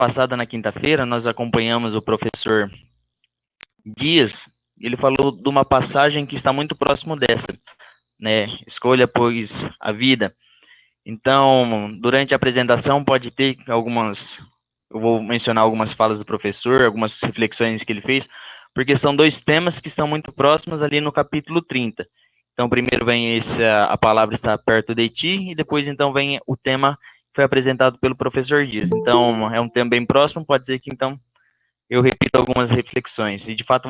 passada, na quinta-feira, nós acompanhamos o professor Dias. Ele falou de uma passagem que está muito próximo dessa, né? Escolha, pois, a vida. Então, durante a apresentação, pode ter eu vou mencionar algumas falas do professor, algumas reflexões que ele fez, porque são dois temas que estão muito próximos ali no capítulo 30. Então, primeiro vem a palavra está perto de ti, e depois, então, vem o tema que foi apresentado pelo professor Dias. Então, é um tema bem próximo, pode ser que, então, eu repito algumas reflexões. E, de fato,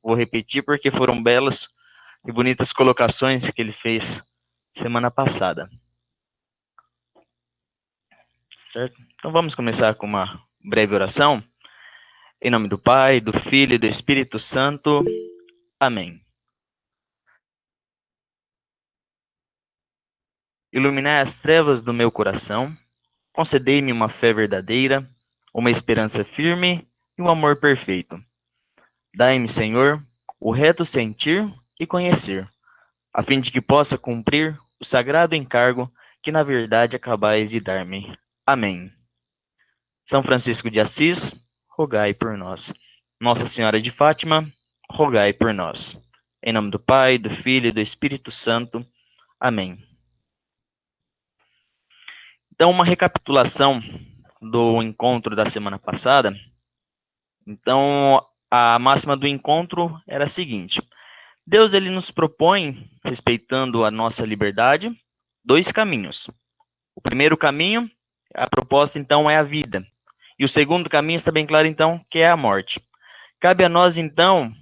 vou repetir porque foram belas e bonitas colocações que ele fez semana passada. Certo? Então, vamos começar com uma breve oração. Em nome do Pai, do Filho e do Espírito Santo. Amém. Iluminai as trevas do meu coração, concedei-me uma fé verdadeira, uma esperança firme e um amor perfeito. Dai-me, Senhor, o reto sentir e conhecer, a fim de que possa cumprir o sagrado encargo que na verdade acabais de dar-me. Amém. São Francisco de Assis, rogai por nós. Nossa Senhora de Fátima, rogai por nós. Em nome do Pai, do Filho e do Espírito Santo. Amém. Então, uma recapitulação do encontro da semana passada. Então, a máxima do encontro era a seguinte: Deus ele nos propõe, respeitando a nossa liberdade, dois caminhos. O primeiro caminho, a proposta então é a vida. E o segundo caminho está bem claro então, que é a morte. Cabe a nós então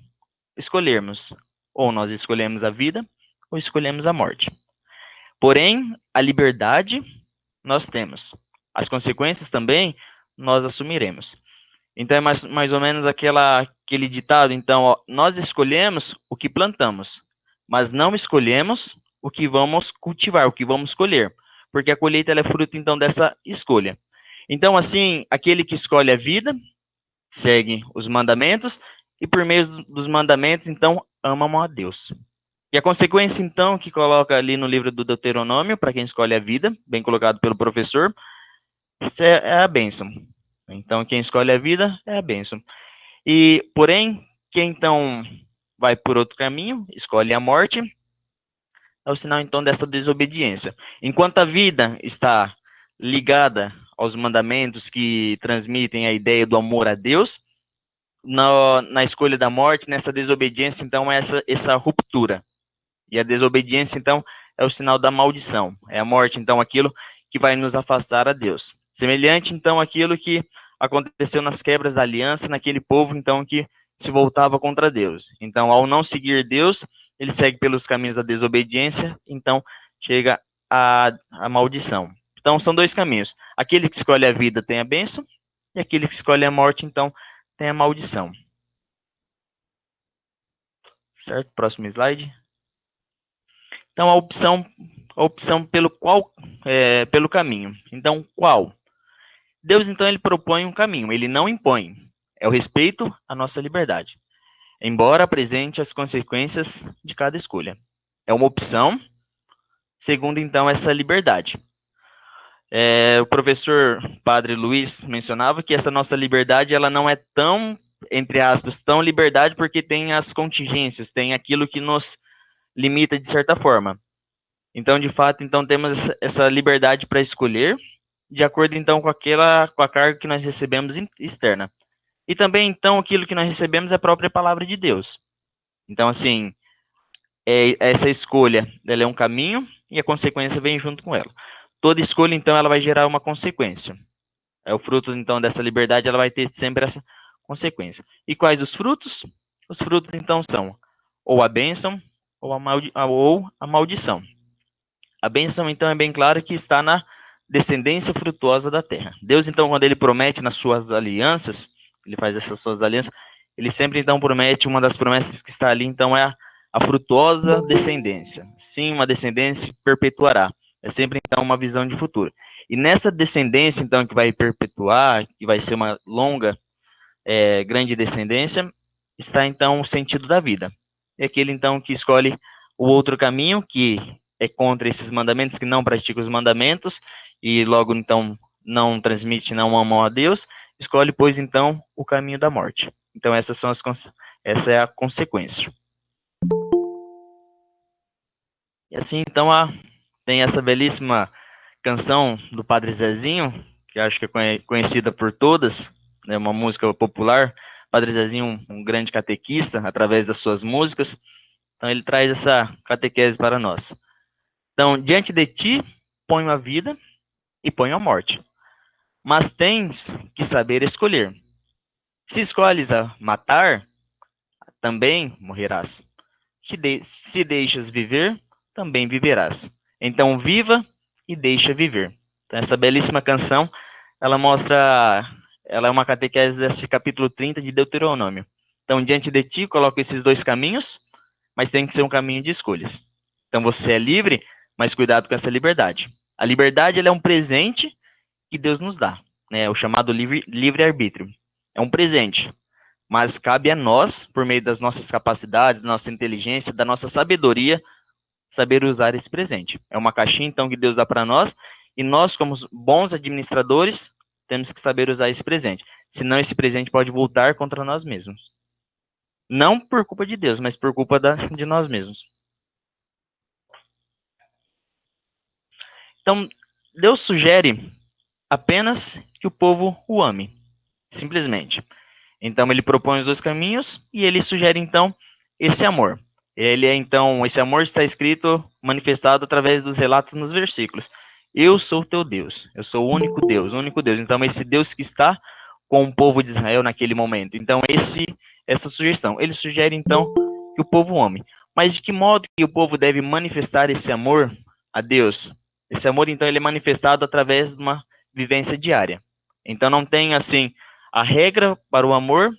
escolhermos, ou nós escolhemos a vida, ou escolhemos a morte. Porém, a liberdade nós temos. As consequências também nós assumiremos. Então é mais ou menos aquele ditado, então, ó, nós escolhemos o que plantamos, mas não escolhemos o que vamos cultivar, o que vamos colher, porque a colheita ela é fruto então dessa escolha. Então, assim, aquele que escolhe a vida, segue os mandamentos, e por meio dos mandamentos, então, amam a Deus. E a consequência, então, que coloca ali no livro do Deuteronômio, para quem escolhe a vida, bem colocado pelo professor, isso é a bênção. Então, quem escolhe a vida é a bênção. E, porém, quem então vai por outro caminho, escolhe a morte, é o sinal então dessa desobediência. Enquanto a vida está ligada aos mandamentos que transmitem a ideia do amor a Deus, na escolha da morte, nessa desobediência, então, é essa ruptura. E a desobediência, então, é o sinal da maldição. É a morte, então, aquilo que vai nos afastar a Deus. Semelhante, então, àquilo que aconteceu nas quebras da aliança, naquele povo, então, que se voltava contra Deus. Então, ao não seguir Deus, ele segue pelos caminhos da desobediência, então, chega a maldição. Então, são dois caminhos. Aquele que escolhe a vida tem a bênção, e aquele que escolhe a morte, então, tem a maldição. Certo? Próximo slide. Então, a opção pelo caminho. Então, qual? Deus, então, ele propõe um caminho, ele não impõe. É o respeito à nossa liberdade, embora apresente as consequências de cada escolha. É uma opção, segundo, então, essa liberdade. O professor Padre Luiz mencionava que essa nossa liberdade, ela não é tão, entre aspas, tão liberdade, porque tem as contingências, tem aquilo que nos limita de certa forma. Então, de fato, então temos essa liberdade para escolher, de acordo então com a carga que nós recebemos externa. E também então aquilo que nós recebemos é a própria palavra de Deus. Então, assim, essa escolha, ela é um caminho e a consequência vem junto com ela. Toda escolha então ela vai gerar uma consequência. É o fruto então dessa liberdade, ela vai ter sempre essa consequência. E quais os frutos? Os frutos então são ou a bênção ou a maldição. A bênção, então, é bem claro que está na descendência frutuosa da terra. Deus, então, quando ele promete nas suas alianças, ele faz essas suas alianças, ele sempre, então, promete, uma das promessas que está ali, então, é a frutuosa descendência. Sim, uma descendência que perpetuará. É sempre, então, uma visão de futuro. E nessa descendência, então, que vai perpetuar, que vai ser uma longa, grande descendência, está, então, o sentido da vida. É aquele, então, que escolhe o outro caminho, que é contra esses mandamentos, que não pratica os mandamentos, e logo, então, não transmite, não amam a Deus, escolhe, pois, então, o caminho da morte. Então, essa é a consequência. E assim, então, tem essa belíssima canção do Padre Zezinho, que acho que é conhecida por todas, é uma música popular. Padre Zezinho, um grande catequista, através das suas músicas. Então, ele traz essa catequese para nós. Então, diante de ti, ponho a vida e ponho a morte. Mas tens que saber escolher. Se escolhes a matar, também morrerás. Se deixas viver, também viverás. Então viva e deixa viver. Então, essa belíssima canção, ela é uma catequese desse capítulo 30 de Deuteronômio. Então, diante de ti, coloco esses dois caminhos, mas tem que ser um caminho de escolhas. Então, você é livre, mas cuidado com essa liberdade. A liberdade, ela é um presente que Deus nos dá, né? O chamado livre-arbítrio. É um presente, mas cabe a nós, por meio das nossas capacidades, da nossa inteligência, da nossa sabedoria, saber usar esse presente. É uma caixinha, então, que Deus dá para nós, e nós, como bons administradores, temos que saber usar esse presente. Senão, esse presente pode voltar contra nós mesmos. Não por culpa de Deus, mas por culpa de nós mesmos. Então, Deus sugere apenas que o povo o ame, simplesmente. Então, ele propõe os dois caminhos e ele sugere, então, esse amor. Então, esse amor está escrito, manifestado através dos relatos nos versículos. Eu sou teu Deus, eu sou o único Deus, o único Deus. Então, esse Deus que está com o povo de Israel naquele momento. Então, essa sugestão. Ele sugere, então, que o povo ame. Mas de que modo que o povo deve manifestar esse amor a Deus? Esse amor, então, ele é manifestado através de uma vivência diária. Então, não tem, assim, a regra para o amor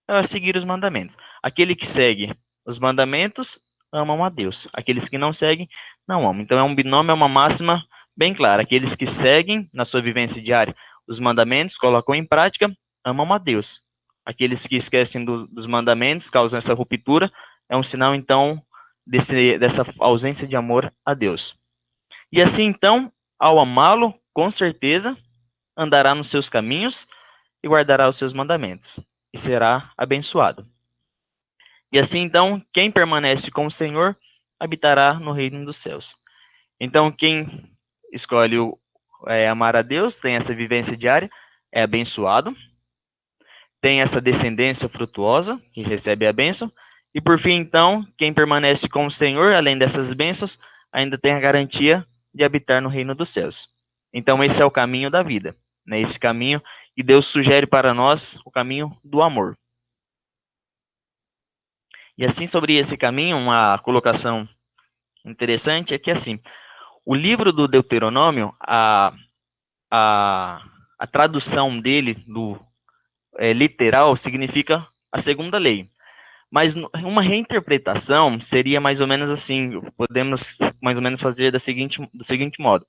é seguir os mandamentos. Aquele que segue os mandamentos amam a Deus. Aqueles que não seguem, não amam. Então, é um binômio, é uma máxima bem clara. Aqueles que seguem na sua vivência diária os mandamentos, colocam em prática, amam a Deus. Aqueles que esquecem dos mandamentos, causam essa ruptura, é um sinal, então, dessa ausência de amor a Deus. E assim, então, ao amá-lo, com certeza, andará nos seus caminhos e guardará os seus mandamentos, e será abençoado. E assim, então, quem permanece com o Senhor habitará no reino dos céus. Então, quem escolhe amar a Deus, tem essa vivência diária, é abençoado, tem essa descendência frutuosa, que recebe a bênção, e por fim, então, quem permanece com o Senhor, além dessas bênçãos, ainda tem a garantia de habitar no reino dos céus. Então, esse é o caminho da vida, né? Esse caminho que Deus sugere para nós, o caminho do amor. E assim, sobre esse caminho, uma colocação interessante é que, assim, o livro do Deuteronômio, a, a tradução dele, literal, significa a segunda lei. Mas uma reinterpretação seria mais ou menos assim, podemos mais ou menos fazer do seguinte modo.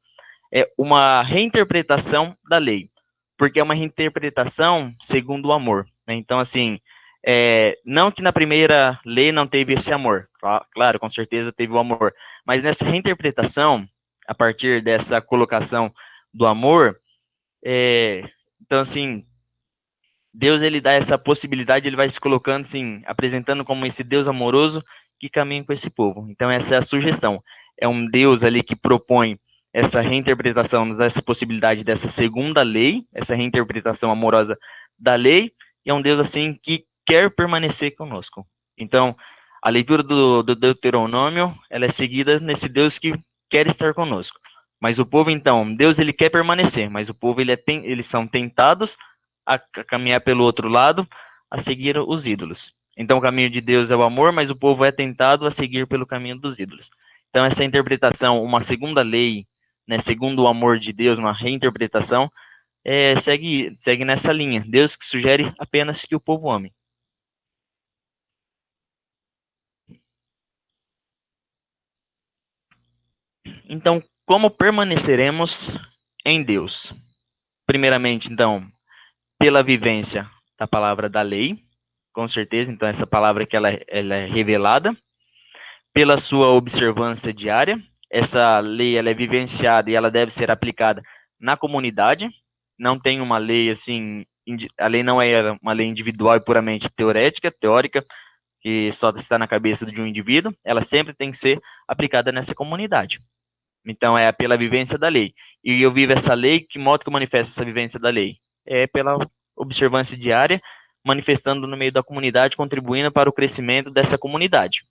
É uma reinterpretação da lei, porque é uma reinterpretação segundo o amor, né? Então, assim, não que na primeira lei não teve esse amor, claro, com certeza teve o amor, mas nessa reinterpretação, a partir dessa colocação do amor, então, assim, Deus, ele dá essa possibilidade, ele vai se colocando, assim, apresentando como esse Deus amoroso que caminha com esse povo. Então, essa é a sugestão. É um Deus ali que propõe essa reinterpretação, nos dá essa possibilidade dessa segunda lei, essa reinterpretação amorosa da lei, e é um Deus, assim, que quer permanecer conosco. Então, a leitura do Deuteronômio, ela é seguida nesse Deus que quer estar conosco. Mas o povo, então, Deus, ele quer permanecer, mas o povo, eles são tentados a caminhar pelo outro lado, a seguir os ídolos. Então, o caminho de Deus é o amor, mas o povo é tentado a seguir pelo caminho dos ídolos. Então, essa interpretação, uma segunda lei, né, segundo o amor de Deus, uma reinterpretação, segue nessa linha. Deus que sugere apenas que o povo ame. Então, como permaneceremos em Deus? Primeiramente, então, pela vivência da palavra da lei, com certeza, então essa palavra que ela é revelada, pela sua observância diária, essa lei ela é vivenciada e ela deve ser aplicada na comunidade, não tem uma lei assim a lei não é uma lei individual e puramente teórica, que só está na cabeça de um indivíduo, ela sempre tem que ser aplicada nessa comunidade. Então, é pela vivência da lei. E eu vivo essa lei, que modo que eu manifesto essa vivência da lei? É pela observância diária, manifestando no meio da comunidade, contribuindo para o crescimento dessa comunidade.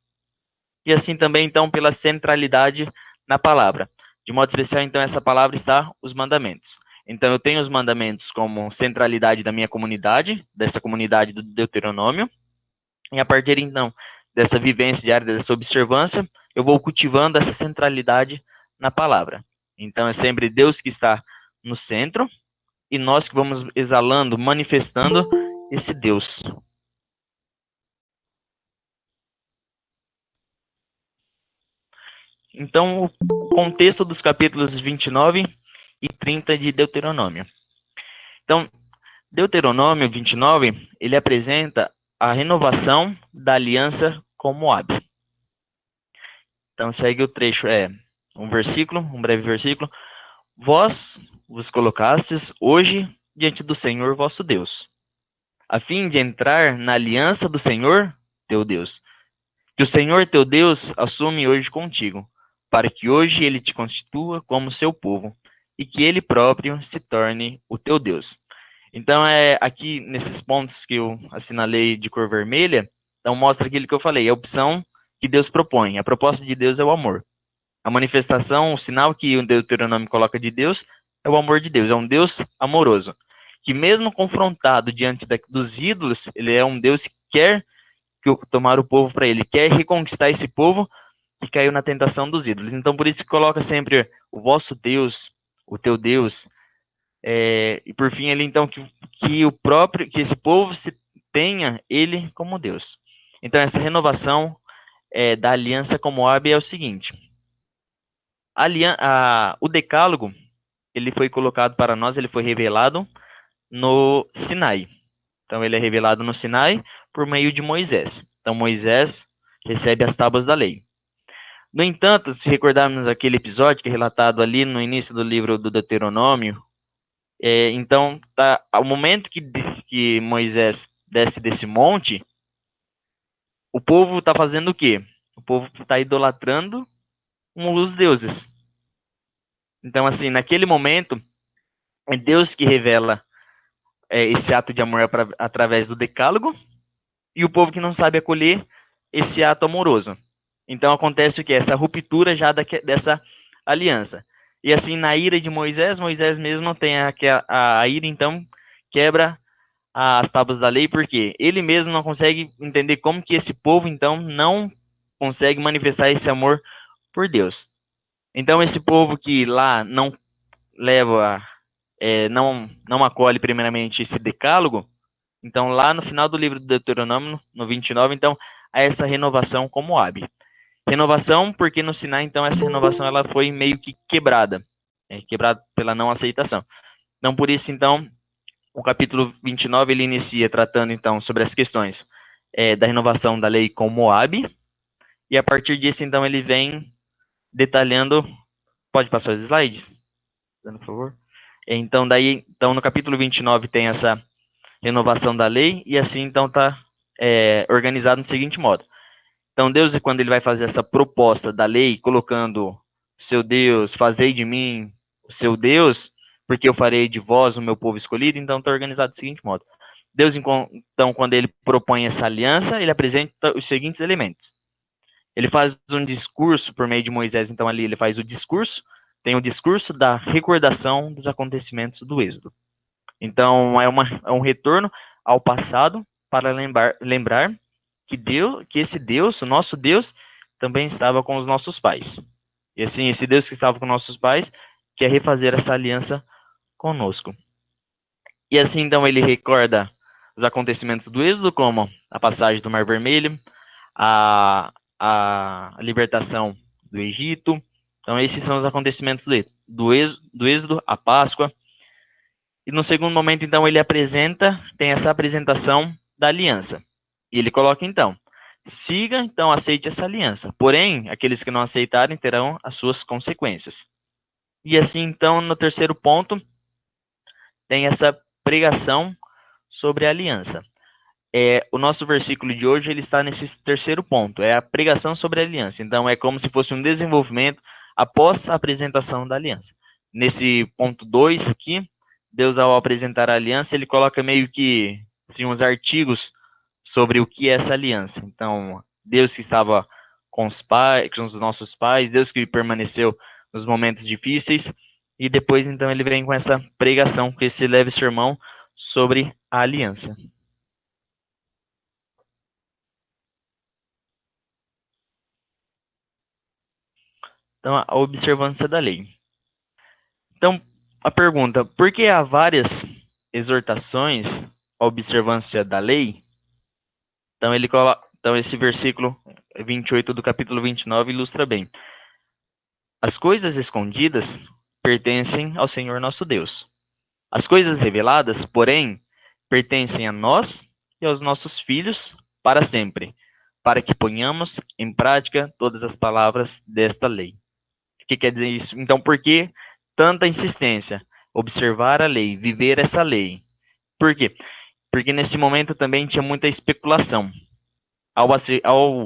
E assim também, então, pela centralidade na palavra. De modo especial, então, essa palavra está os mandamentos. Então, eu tenho os mandamentos como centralidade da minha comunidade, dessa comunidade do Deuteronômio, e a partir, então, dessa vivência diária, dessa observância, eu vou cultivando essa centralidade na palavra. Então, é sempre Deus que está no centro, e nós que vamos exalando, manifestando esse Deus. Então, o contexto dos capítulos 29 e 30 de Deuteronômio. Então, Deuteronômio 29, ele apresenta a renovação da aliança com Moabe. Então, segue o trecho, um breve versículo. Vós vos colocastes hoje diante do Senhor vosso Deus, a fim de entrar na aliança do Senhor teu Deus, que o Senhor teu Deus assume hoje contigo, para que hoje ele te constitua como seu povo, e que ele próprio se torne o teu Deus. Então, aqui nesses pontos que eu assinalei de cor vermelha, então mostra aquilo que eu falei, a opção que Deus propõe. A proposta de Deus é o amor. A manifestação, o sinal que o Deuteronômio coloca de Deus é o amor de Deus, é um Deus amoroso, que mesmo confrontado diante dos ídolos, ele é um Deus que quer tomar o povo para ele, quer reconquistar esse povo que caiu na tentação dos ídolos. Então, por isso que coloca sempre o vosso Deus, o teu Deus, e por fim ele então que esse povo se tenha ele como Deus. Então, essa renovação da aliança com Moabe é o seguinte: o decálogo, ele foi colocado para nós, ele foi revelado no Sinai. Então, ele é revelado no Sinai por meio de Moisés. Então, Moisés recebe as tábuas da lei. No entanto, se recordarmos aquele episódio que é relatado ali no início do livro do Deuteronômio, então, ao momento que Moisés desce desse monte, o povo está fazendo o quê? O povo está idolatrando os deuses. Então, assim, naquele momento, é Deus que revela esse ato de amor através do decálogo, e o povo que não sabe acolher esse ato amoroso. Então acontece o que? Essa ruptura já dessa aliança. E assim, na ira de Moisés, Moisés mesmo tem a ira, então quebra as tábuas da lei, porque ele mesmo não consegue entender como que esse povo, então, não consegue manifestar esse amor por Deus. Então esse povo que lá não leva, não acolhe primeiramente esse decálogo, então, lá no final do livro do Deuteronômio, no 29, então, há essa renovação com Moabe. Renovação, porque no Sinai, então, essa renovação ela foi meio que quebrada. Quebrada pela não aceitação. Então, por isso, então, o capítulo 29, ele inicia tratando, então, sobre as questões da renovação da lei com Moabe. E a partir disso, então, ele vem detalhando... Pode passar os slides, por favor? Então, no capítulo 29 tem essa renovação da lei, e assim, então, está organizado no seguinte modo. Então, Deus, quando ele vai fazer essa proposta da lei, colocando seu Deus, fazei de mim o seu Deus, porque eu farei de vós o meu povo escolhido, então está organizado do seguinte modo. Deus, então, quando ele propõe essa aliança, ele apresenta os seguintes elementos. Ele faz um discurso por meio de Moisés, então ali ele faz o discurso, tem o discurso da recordação dos acontecimentos do Êxodo. Então, é um retorno ao passado para lembrar que esse Deus, o nosso Deus, também estava com os nossos pais. E assim, esse Deus que estava com nossos pais quer refazer essa aliança conosco. E assim, então, ele recorda os acontecimentos do Êxodo, como a passagem do Mar Vermelho, a libertação do Egito. Então, esses são os acontecimentos do Êxodo, a Páscoa. E no segundo momento, então, ele tem essa apresentação da aliança. E ele coloca, então, siga, então, aceite essa aliança. Porém, aqueles que não aceitarem terão as suas consequências. E assim, então, no terceiro ponto, tem essa pregação sobre a aliança. O nosso versículo de hoje ele está nesse terceiro ponto, é a pregação sobre a aliança. Então, é como se fosse um desenvolvimento após a apresentação da aliança. Nesse ponto 2 aqui, Deus, ao apresentar a aliança, ele coloca meio que assim, uns artigos sobre o que é essa aliança. Então, Deus que estava com os pais, com os nossos pais, Deus que permaneceu nos momentos difíceis, e depois, então, ele vem com essa pregação, com esse leve sermão sobre a aliança. Então, a observância da lei. Então, a pergunta, por que há várias exortações à observância da lei? Então, então esse versículo 28 do capítulo 29 ilustra bem. As coisas escondidas pertencem ao Senhor nosso Deus. As coisas reveladas, porém, pertencem a nós e aos nossos filhos para sempre, para que ponhamos em prática todas as palavras desta lei. O que quer dizer isso? Então, por que tanta insistência? Observar a lei, viver essa lei. Por quê? Porque nesse momento também tinha muita especulação. Ao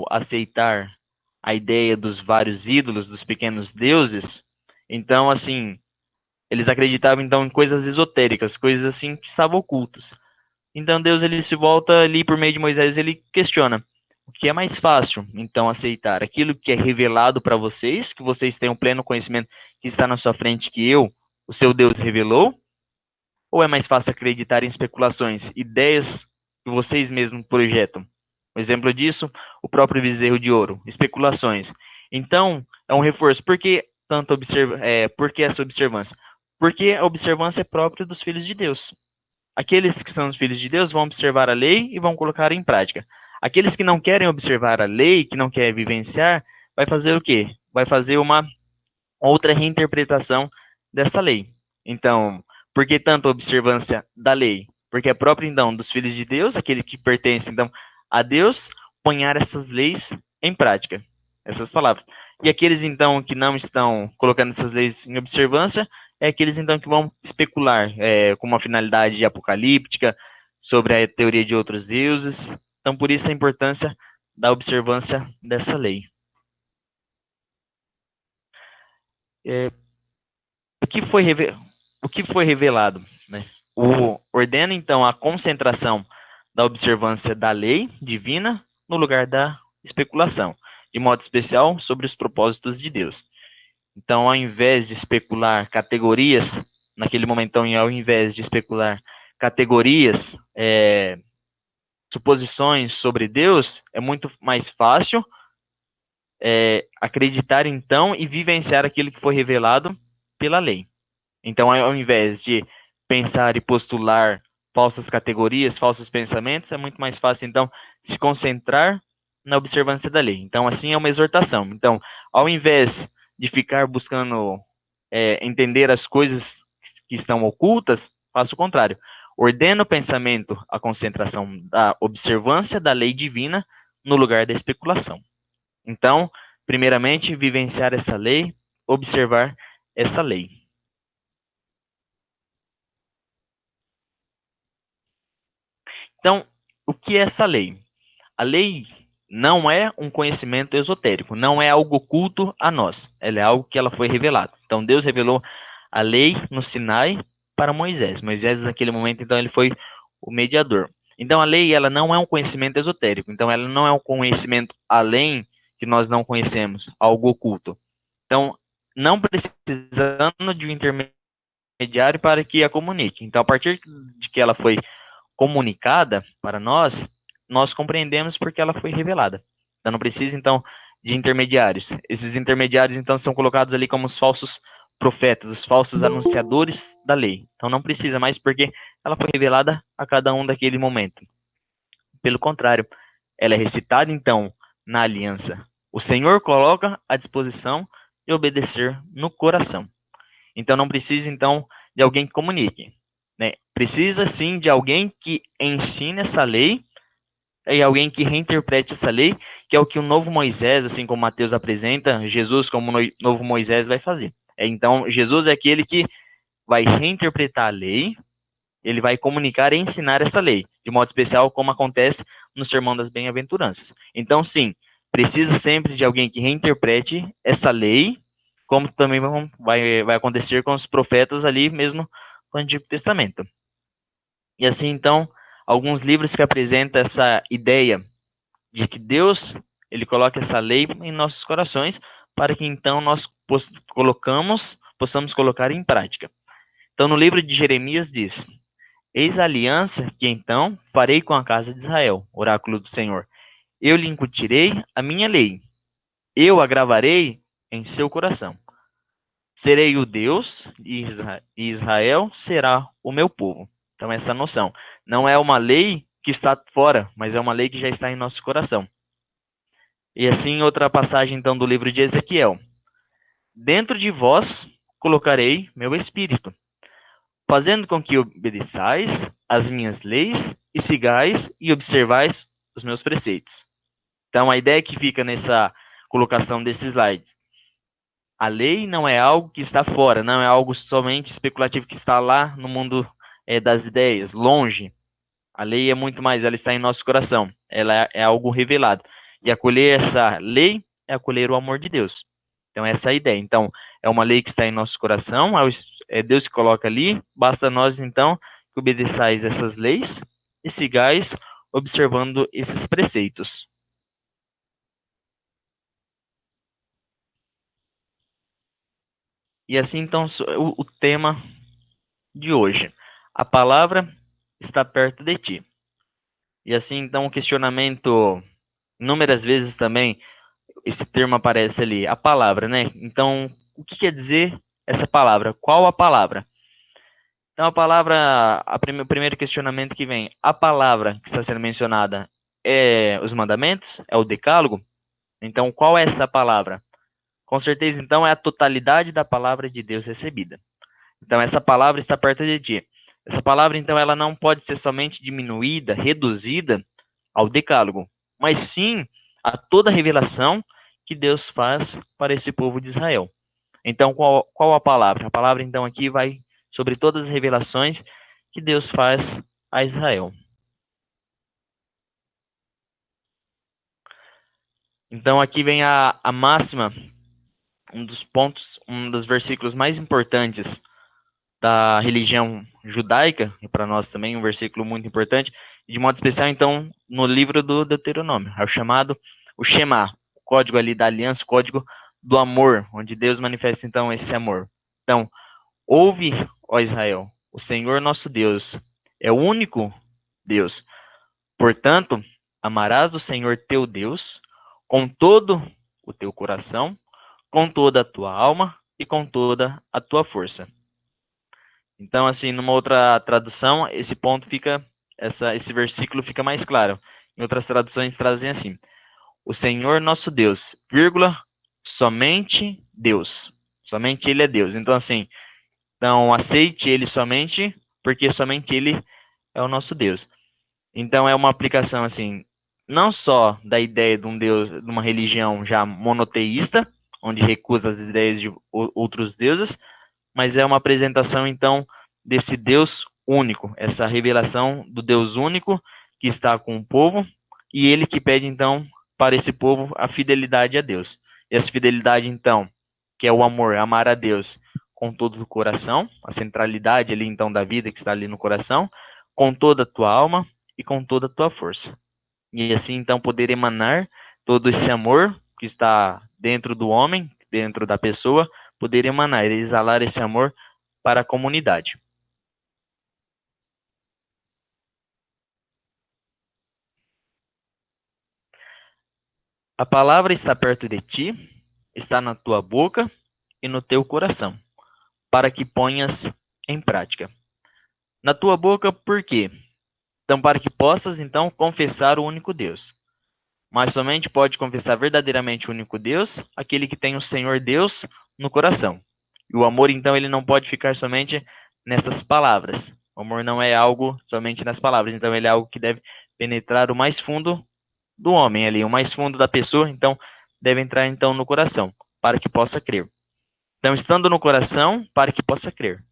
aceitar a ideia dos vários ídolos, dos pequenos deuses, então, assim, eles acreditavam então em coisas esotéricas, coisas assim que estavam ocultas. Então Deus ele se volta ali por meio de Moisés, ele questiona: o que é mais fácil, então, aceitar? Aquilo que é revelado para vocês, que vocês têm um pleno conhecimento que está na sua frente, que eu, o seu Deus, revelou? Ou é mais fácil acreditar em especulações, ideias que vocês mesmos projetam? Um exemplo disso, o próprio bezerro de ouro, especulações. Então, é um reforço. Por que essa observância? Porque a observância é própria dos filhos de Deus. Aqueles que são os filhos de Deus vão observar a lei e vão colocar em prática. Aqueles que não querem observar a lei, que não querem vivenciar, vai fazer o quê? Vai fazer uma outra reinterpretação dessa lei. Então, por que tanta observância da lei? Porque é próprio, então, dos filhos de Deus, aquele que pertence, então, a Deus, ponhar essas leis em prática, essas palavras. E aqueles, então, que não estão colocando essas leis em observância, é aqueles, então, que vão especular com uma finalidade apocalíptica sobre a teoria de outros deuses. Então, por isso a importância da observância dessa lei. É, o que foi revelado, né? Ordena, então, a concentração da observância da lei divina no lugar da especulação, de modo especial sobre os propósitos de Deus. Então, ao invés de especular categorias, naquele momento, então, ao invés de especular categorias, suposições sobre Deus, é muito mais fácil acreditar, então, e vivenciar aquilo que foi revelado pela lei. Então, ao invés de pensar e postular falsas categorias, falsos pensamentos, é muito mais fácil, então, se concentrar na observância da lei. Então, assim é uma exortação. Então, ao invés de ficar buscando entender as coisas que estão ocultas, faça o contrário. Ordena o pensamento a concentração da observância da lei divina no lugar da especulação. Então, primeiramente, vivenciar essa lei, observar essa lei. Então, o que é essa lei? A lei não é um conhecimento esotérico, não é algo oculto a nós. Ela é algo que ela foi revelada. Então, Deus revelou a lei no Sinai para Moisés. Moisés, naquele momento, então, ele foi o mediador. Então, a lei, ela não é um conhecimento esotérico. Então, ela não é um conhecimento além que nós não conhecemos, algo oculto. Então, não precisando de um intermediário para que a comunique. Então, a partir de que ela foi comunicada para nós, nós compreendemos porque ela foi revelada. Então não precisa então de intermediários. Esses intermediários então são colocados ali como os falsos profetas, os falsos anunciadores da lei. Então não precisa mais porque ela foi revelada a cada um daquele momento. Pelo contrário, ela é recitada então na aliança. O Senhor coloca à disposição de obedecer no coração. Então não precisa então de alguém que comunique, né? Precisa sim de alguém que ensine essa lei e alguém que reinterprete essa lei, que é o que o novo Moisés, assim como Mateus apresenta, Jesus como novo Moisés vai fazer. Então Jesus é aquele que vai reinterpretar a lei ele vai comunicar e ensinar essa lei, de modo especial como acontece no Sermão das Bem-aventuranças. Então, sim, precisa sempre de alguém que reinterprete essa lei, como também vai acontecer com os profetas ali mesmo no Antigo Testamento. E assim, então, alguns livros que apresentam essa ideia de que Deus, ele coloca essa lei em nossos corações para que então nós possamos colocar em prática. Então, no livro de Jeremias diz: Eis a aliança que então farei com a casa de Israel, oráculo do Senhor. Eu lhe incutirei a minha lei, eu a gravarei em seu coração. Serei o Deus e Israel será o meu povo. Então, essa noção não é uma lei que está fora, mas é uma lei que já está em nosso coração. E assim, outra passagem então do livro de Ezequiel: Dentro de vós colocarei meu espírito, fazendo com que obedeçais as minhas leis e sigais e observais os meus preceitos. Então, a ideia que fica nessa colocação desse slide: a lei não é algo que está fora, não é algo somente especulativo que está lá no mundo das ideias, longe. A lei é muito mais, ela está em nosso coração, ela é algo revelado. E acolher essa lei é acolher o amor de Deus. Então, essa é a ideia. Então, é uma lei que está em nosso coração, é Deus que coloca ali, basta nós, então, que obedeçais essas leis e sigais observando esses preceitos. E assim, então, o tema de hoje: a palavra está perto de ti. E assim, então, o questionamento, inúmeras vezes também, esse termo aparece ali, a palavra, né? Então, o que quer dizer essa palavra? Qual a palavra? Então, a palavra, o primeiro questionamento que vem, a palavra que está sendo mencionada é os mandamentos? É o decálogo? Então, qual é essa palavra? Com certeza, então, é a totalidade da palavra de Deus recebida. Então, essa palavra está perto de ti. Essa palavra, então, ela não pode ser somente diminuída, reduzida ao decálogo, mas sim a toda a revelação que Deus faz para esse povo de Israel. Então, qual a palavra? A palavra, então, aqui vai sobre todas as revelações que Deus faz a Israel. Então, aqui vem a máxima, um dos pontos, um dos versículos mais importantes da religião judaica, e para nós também um versículo muito importante, de modo especial, então, no livro do Deuteronômio, é o chamado o Shema, o código ali da aliança, o código do amor, onde Deus manifesta, então, esse amor. Então, ouve, ó Israel, o Senhor nosso Deus é o único Deus. Portanto, amarás o Senhor teu Deus com todo o teu coração, com toda a tua alma e com toda a tua força. Então, assim, numa outra tradução, esse ponto fica, esse versículo fica mais claro. Em outras traduções trazem assim: o Senhor nosso Deus, vírgula, somente Deus. Somente Ele é Deus. Então, assim, então aceite Ele somente, porque somente Ele é o nosso Deus. Então, é uma aplicação, assim, não só da ideia de um Deus, de uma religião já monoteísta, onde recusa as ideias de outros deuses, mas é uma apresentação, então, desse Deus único, essa revelação do Deus único que está com o povo, e ele que pede, então, para esse povo a fidelidade a Deus. E essa fidelidade, então, que é o amor, amar a Deus com todo o coração, a centralidade ali, então, da vida que está ali no coração, com toda a tua alma e com toda a tua força. E assim, então, poder emanar todo esse amor que está dentro do homem, dentro da pessoa, poder emanar, exalar esse amor para a comunidade. A palavra está perto de ti, está na tua boca e no teu coração, para que ponhas em prática. Na tua boca, por quê? Então, para que possas, então, confessar o único Deus. Mas somente pode confessar verdadeiramente o único Deus aquele que tem o Senhor Deus no coração. E o amor, então, ele não pode ficar somente nessas palavras. O amor não é algo somente nas palavras, então ele é algo que deve penetrar o mais fundo do homem ali, o mais fundo da pessoa, então deve entrar então no coração, para que possa crer. Então, estando no coração, para que possa crer.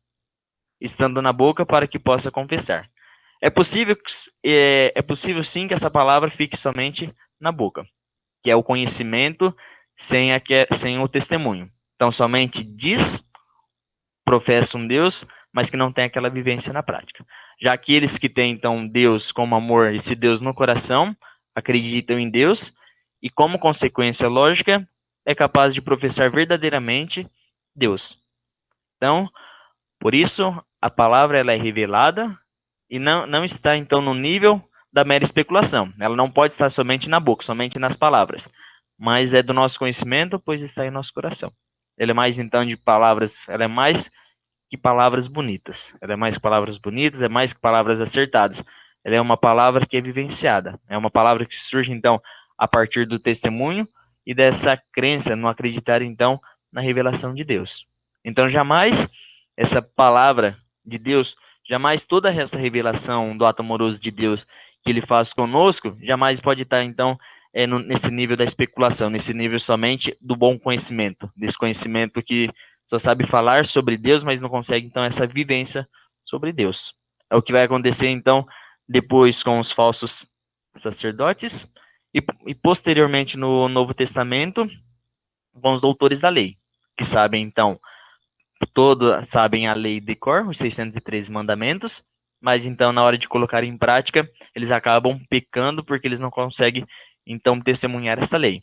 estando na boca para que possa confessar. É possível sim que essa palavra fique somente na boca, que é o conhecimento sem o testemunho. Então, somente diz, professa um Deus, mas que não tem aquela vivência na prática. Já aqueles que têm, então, Deus como amor, esse Deus no coração, acreditam em Deus, e como consequência lógica, é capaz de professar verdadeiramente Deus. Então, por isso, a palavra ela é revelada e não está, então, no nível da mera especulação. Ela não pode estar somente na boca, somente nas palavras, mas é do nosso conhecimento, pois está em nosso coração. Ela é mais, então, de palavras, ela é mais que palavras bonitas. Ela é mais que palavras bonitas, é mais que palavras acertadas. Ela é uma palavra que é vivenciada. É uma palavra que surge, então, a partir do testemunho e dessa crença no acreditar, então, na revelação de Deus. Então, jamais essa palavra de Deus, jamais toda essa revelação do ato amoroso de Deus que ele faz conosco, jamais pode estar, então, nesse nível da especulação, nesse nível somente do bom conhecimento, desse conhecimento que só sabe falar sobre Deus, mas não consegue, então, essa vivência sobre Deus. É o que vai acontecer, então, depois com os falsos sacerdotes e posteriormente no Novo Testamento com os doutores da lei, que sabem, então, todos sabem a lei de cor, os 613 mandamentos, mas então na hora de colocar em prática, eles acabam pecando porque eles não conseguem então testemunhar essa lei.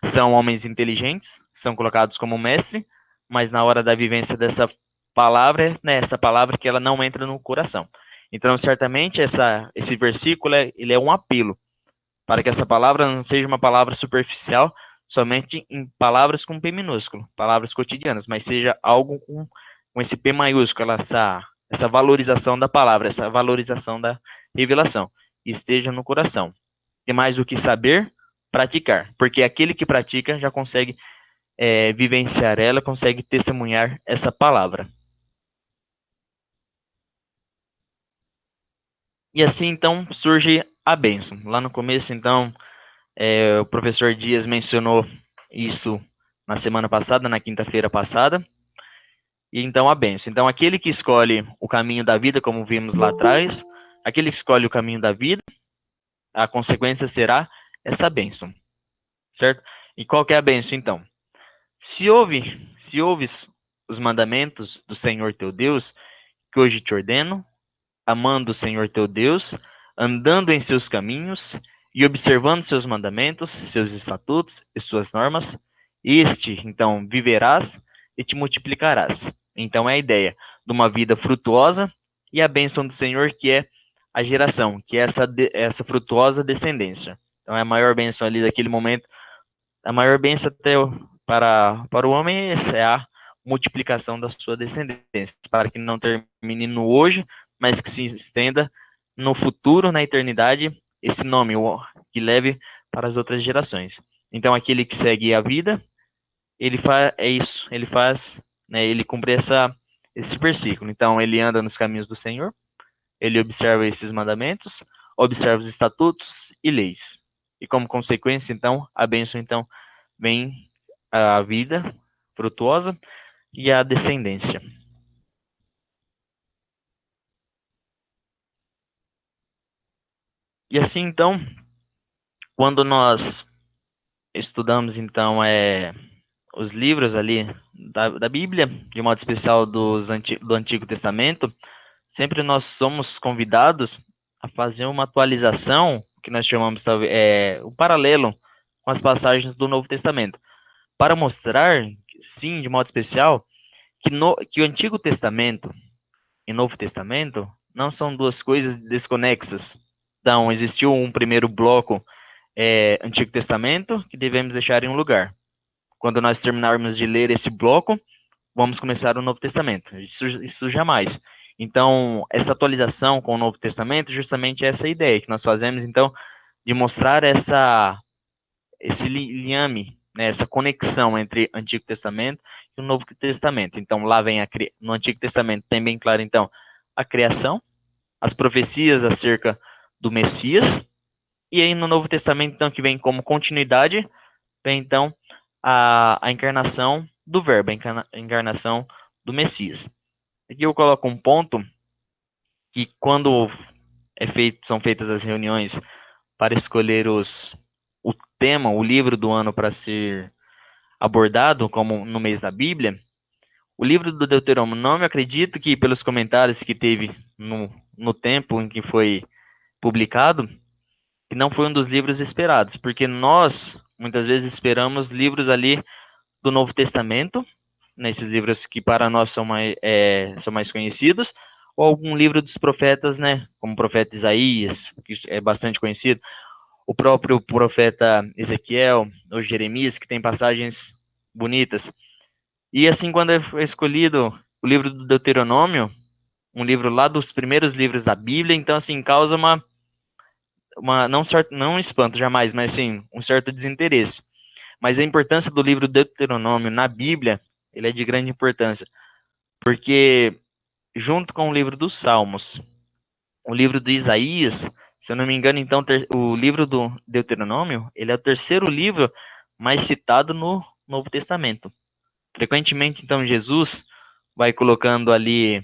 São homens inteligentes, são colocados como mestre, mas na hora da vivência dessa palavra, né, essa palavra que ela não entra no coração. Então, certamente esse versículo ele é um apelo para que essa palavra não seja uma palavra superficial, somente em palavras com P minúsculo, palavras cotidianas, mas seja algo com esse P maiúsculo, essa valorização da palavra, essa valorização da revelação, esteja no coração. Tem mais do que saber, praticar, porque aquele que pratica já consegue vivenciar ela, consegue testemunhar essa palavra. E assim, então, surge a bênção. Lá no começo, então, o professor Dias mencionou isso na semana passada, na quinta-feira passada. E então a bênção. Então, aquele que escolhe o caminho da vida, como vimos lá atrás, aquele que escolhe o caminho da vida, a consequência será essa bênção, certo? E qual que é a bênção, então? Se ouves os mandamentos do Senhor teu Deus, que hoje te ordeno, amando o Senhor teu Deus, andando em seus caminhos e observando seus mandamentos, seus estatutos e suas normas, então, viverás e te multiplicarás. Então, é a ideia de uma vida frutuosa e a bênção do Senhor, que é a geração, que é essa frutuosa descendência. Então, é a maior bênção ali daquele momento, a maior bênção até para o homem é essa, é a multiplicação da sua descendência, para que não termine no hoje, mas que se estenda no futuro, na eternidade, esse nome, que leve para as outras gerações. Então, aquele que segue a vida, ele faz isso, ele faz, né, ele cumpre esse versículo. Então, ele anda nos caminhos do Senhor, ele observa esses mandamentos, observa os estatutos e leis. E como consequência, então, a bênção, então, vem a vida frutuosa e a descendência. E assim, então, quando nós estudamos, então, os livros ali da Bíblia, de modo especial do Antigo Testamento, sempre nós somos convidados a fazer uma atualização, que nós chamamos, o paralelo com as passagens do Novo Testamento, para mostrar, sim, de modo especial, que o Antigo Testamento e Novo Testamento não são duas coisas desconexas. Então, existiu um primeiro bloco, Antigo Testamento, que devemos deixar em um lugar. Quando nós terminarmos de ler esse bloco, vamos começar o Novo Testamento. Isso jamais. Então, essa atualização com o Novo Testamento, justamente essa ideia que nós fazemos, então, de mostrar esse liame, né, essa conexão entre Antigo Testamento e o Novo Testamento. Então, lá vem no Antigo Testamento tem bem claro, então, a criação, as profecias acerca do Messias, e aí no Novo Testamento, então, que vem como continuidade, vem, então, a encarnação do Verbo, a encarnação do Messias. Aqui eu coloco um ponto que quando são feitas as reuniões para escolher o tema, o livro do ano para ser abordado, como no mês da Bíblia, o livro do Deuteronômio, acredito que pelos comentários que teve no tempo em que foi publicado, que não foi um dos livros esperados, porque nós muitas vezes esperamos livros ali do Novo Testamento, nesses livros que para nós são mais conhecidos, ou algum livro dos profetas, né, como o profeta Isaías, que é bastante conhecido, o próprio profeta Ezequiel, ou Jeremias, que tem passagens bonitas. E assim, quando foi escolhido o livro do Deuteronômio, um livro lá dos primeiros livros da Bíblia, então assim, causa não um espanto jamais, mas sim, um certo desinteresse. Mas a importância do livro Deuteronômio na Bíblia, ele é de grande importância, porque junto com o livro dos Salmos, o livro do Isaías, se eu não me engano, então, o livro do Deuteronômio, ele é o terceiro livro mais citado no Novo Testamento. Frequentemente, então, Jesus vai colocando ali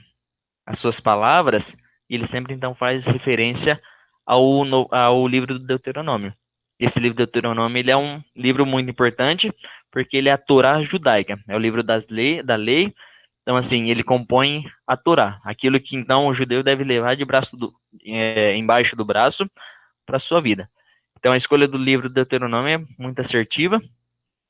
as suas palavras, e ele sempre, então, faz referência ao livro do Deuteronômio. Esse livro do Deuteronômio, ele é um livro muito importante, porque ele é a Torá judaica, é o livro da lei. Então, assim, ele compõe a Torá, aquilo que, então, o judeu deve levar embaixo do braço para a sua vida. Então, a escolha do livro do Deuteronômio é muito assertiva,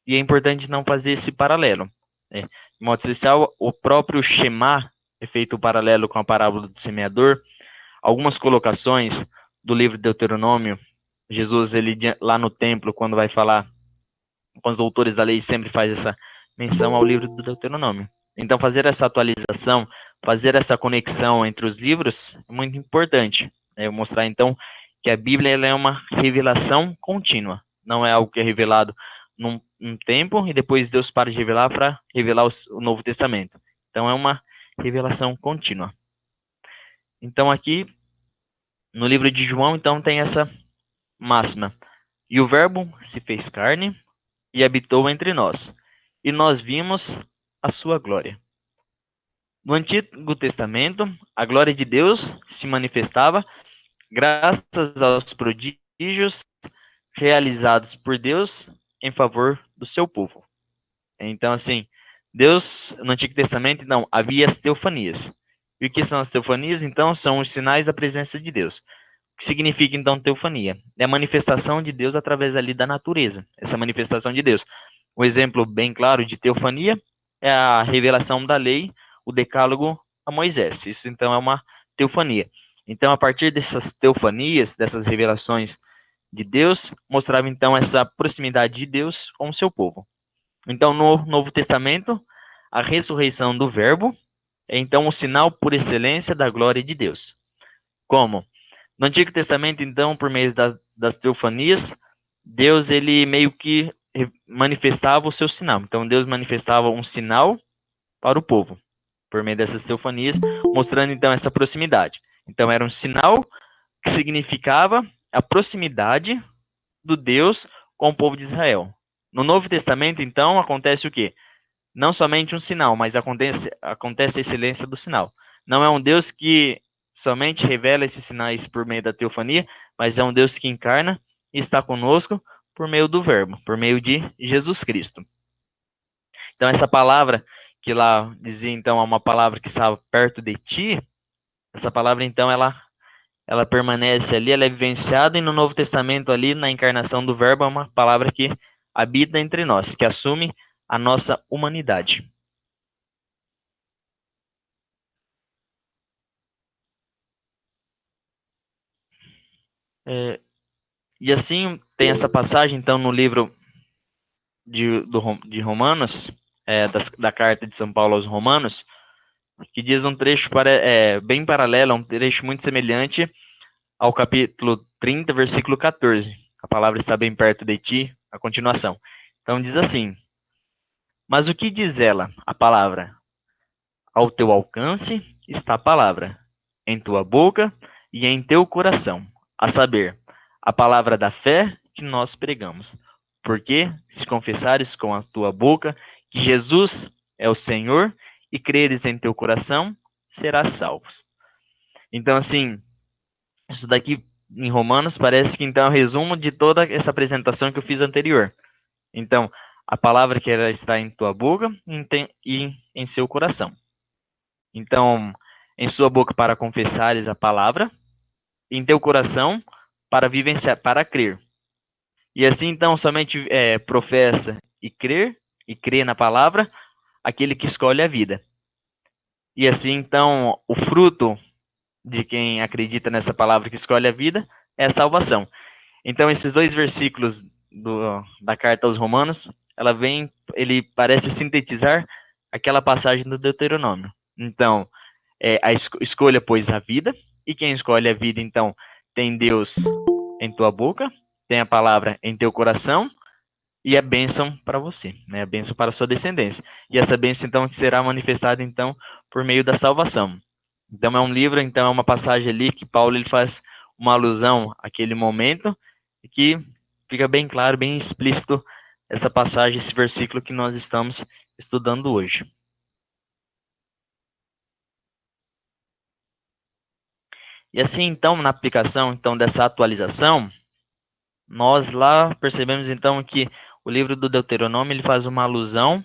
e é importante não fazer esse paralelo, né? De modo especial, o próprio Shema é feito paralelo com a parábola do semeador. Algumas colocações do livro de Deuteronômio, Jesus, ele lá no templo, quando vai falar com os doutores da lei, sempre faz essa menção ao livro do Deuteronômio. Então, fazer essa atualização, fazer essa conexão entre os livros é muito importante, né? Mostrar, então, que a Bíblia ela é uma revelação contínua, não é algo que é revelado num tempo e depois Deus para de revelar para revelar o Novo Testamento. Então, é uma revelação contínua. Então, aqui no livro de João, então, tem essa máxima: e o Verbo se fez carne e habitou entre nós, e nós vimos a sua glória. No Antigo Testamento, a glória de Deus se manifestava graças aos prodígios realizados por Deus em favor do seu povo. Então, assim, Deus, no Antigo Testamento, então, havia as teofanias. E o que são as teofanias? Então, são os sinais da presença de Deus. O que significa, então, teofania? É a manifestação de Deus através ali da natureza, essa manifestação de Deus. Um exemplo bem claro de teofania é a revelação da lei, o decálogo a Moisés. Isso, então, é uma teofania. Então, a partir dessas teofanias, dessas revelações de Deus, mostrava, então, essa proximidade de Deus com o seu povo. Então, no Novo Testamento, a ressurreição do Verbo é, então, o sinal por excelência da glória de Deus. Como? No Antigo Testamento, então, por meio das teofanias, Deus, ele meio que manifestava o seu sinal. Então, Deus manifestava um sinal para o povo, por meio dessas teofanias, mostrando, então, essa proximidade. Então, era um sinal que significava a proximidade do Deus com o povo de Israel. No Novo Testamento, então, acontece o quê? Não somente um sinal, mas acontece a excelência do sinal. Não é um Deus que somente revela esses sinais por meio da teofania, mas é um Deus que encarna e está conosco por meio do Verbo, por meio de Jesus Cristo. Então, essa palavra que lá dizia, então, é uma palavra que estava perto de ti, essa palavra, então, ela permanece ali, ela é vivenciada, e no Novo Testamento ali, na encarnação do Verbo, é uma palavra que habita entre nós, que assume a nossa humanidade. É, e assim tem essa passagem, então, no livro de Romanos, da carta de São Paulo aos Romanos, que diz um trecho bem paralelo, um trecho muito semelhante ao capítulo 30, versículo 14. A palavra está bem perto de ti, a continuação. Então diz assim: mas o que diz ela, a palavra? Ao teu alcance está a palavra, em tua boca e em teu coração, a saber, a palavra da fé que nós pregamos. Porque, se confessares com a tua boca que Jesus é o Senhor e creres em teu coração, serás salvos. Então, assim, isso daqui em Romanos parece que então é o resumo de toda essa apresentação que eu fiz anterior. Então, a palavra que ela está em tua boca e em seu coração. Então, em sua boca para confessares a palavra, em teu coração para vivenciar, para crer. E assim, então, somente professa e crê na palavra, aquele que escolhe a vida. E assim, então, o fruto de quem acredita nessa palavra que escolhe a vida é a salvação. Então, esses dois versículos da carta aos Romanos, ele parece sintetizar aquela passagem do Deuteronômio. Então, a escolha, pois, a vida, e quem escolhe a vida, então, tem Deus em tua boca, tem a palavra em teu coração, e é bênção para você, né? A bênção para a sua descendência. E essa bênção, então, que será manifestada, então, por meio da salvação. Então, é um livro, então, é uma passagem ali que Paulo ele faz uma alusão àquele momento, e que fica bem claro, bem explícito essa passagem, esse versículo que nós estamos estudando hoje. E assim, então, na aplicação então dessa atualização, nós lá percebemos então que o livro do Deuteronômio ele faz uma alusão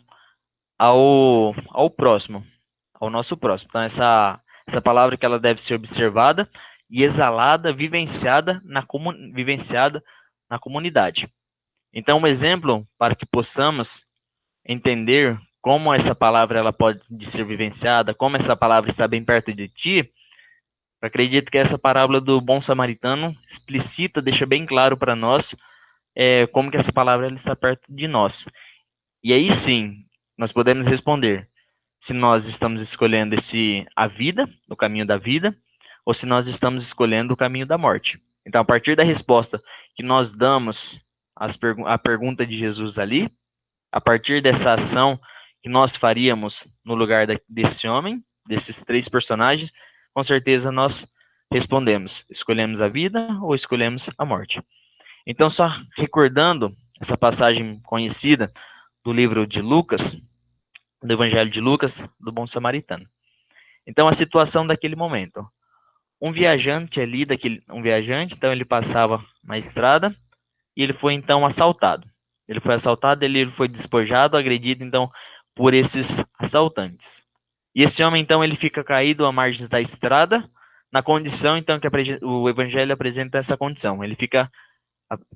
ao próximo, ao nosso próximo. Então, essa palavra que ela deve ser observada e exalada, vivenciada na comunidade. Então, um exemplo para que possamos entender como essa palavra ela pode ser vivenciada, como essa palavra está bem perto de ti, eu acredito que essa parábola do bom samaritano explicita, deixa bem claro para nós como que essa palavra ela está perto de nós. E aí sim, nós podemos responder se nós estamos escolhendo a vida, o caminho da vida, ou se nós estamos escolhendo o caminho da morte. Então, a partir da resposta que nós damos à pergunta de Jesus ali, a partir dessa ação que nós faríamos no lugar desse homem, desses três personagens, com certeza nós respondemos: escolhemos a vida ou escolhemos a morte. Então, só recordando essa passagem conhecida do livro de Lucas, do Evangelho de Lucas, do Bom Samaritano. Então, a situação daquele momento. Um viajante, então ele passava na estrada e ele foi então assaltado. Ele foi despojado, agredido então por esses assaltantes. E esse homem então ele fica caído à margem da estrada, na condição então que o evangelho apresenta essa condição. Ele fica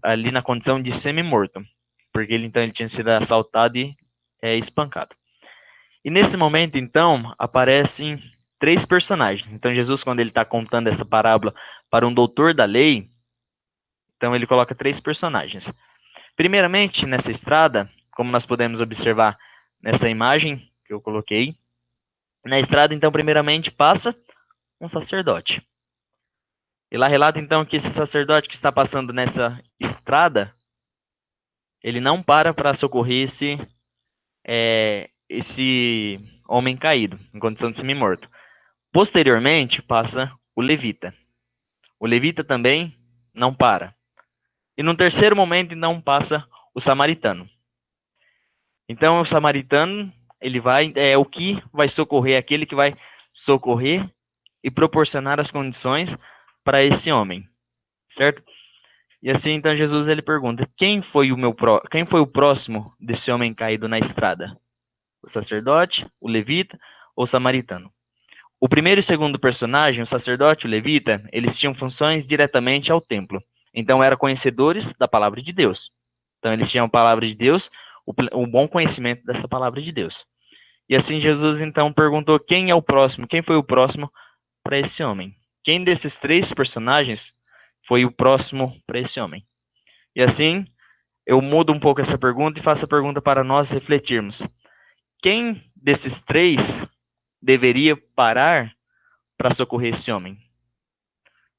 ali na condição de semi-morto, porque ele tinha sido assaltado e espancado. E nesse momento então aparecem três personagens. Então Jesus, quando ele está contando essa parábola para um doutor da lei, então ele coloca três personagens. Primeiramente, nessa estrada, como nós podemos observar nessa imagem que eu coloquei, na estrada, então, primeiramente passa um sacerdote. E lá relata, então, que esse sacerdote que está passando nessa estrada, ele não para socorrer esse homem caído, em condição de semi-morto. Posteriormente, passa o levita. O levita também não para. E no terceiro momento, então, passa o samaritano. Então, o samaritano, ele é o que vai socorrer, aquele que vai socorrer e proporcionar as condições para esse homem, certo? E assim, então, Jesus, ele pergunta, quem foi o próximo desse homem caído na estrada? O sacerdote, o levita ou o samaritano? O primeiro e segundo personagem, o sacerdote e o levita, eles tinham funções diretamente ao templo. Então, eram conhecedores da palavra de Deus. Então, eles tinham a palavra de Deus, o bom conhecimento dessa palavra de Deus. E assim, Jesus, então, perguntou quem foi o próximo para esse homem. Quem desses três personagens foi o próximo para esse homem? E assim, eu mudo um pouco essa pergunta e faço a pergunta para nós refletirmos. Quem desses três deveria parar para socorrer esse homem?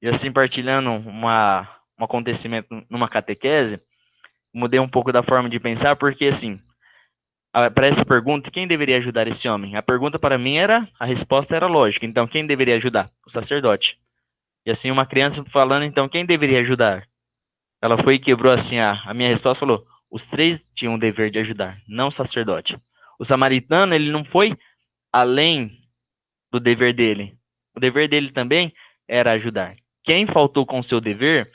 E assim, partilhando um acontecimento numa catequese, mudei um pouco da forma de pensar, porque assim, para essa pergunta, quem deveria ajudar esse homem? A pergunta para mim a resposta era lógica. Então, quem deveria ajudar? O sacerdote. E assim, uma criança falando, então, quem deveria ajudar? Ela foi e quebrou assim a minha resposta, falou, os três tinham o dever de ajudar, não o sacerdote. O samaritano, ele não foi além do dever dele. O dever dele também era ajudar. Quem faltou com o seu dever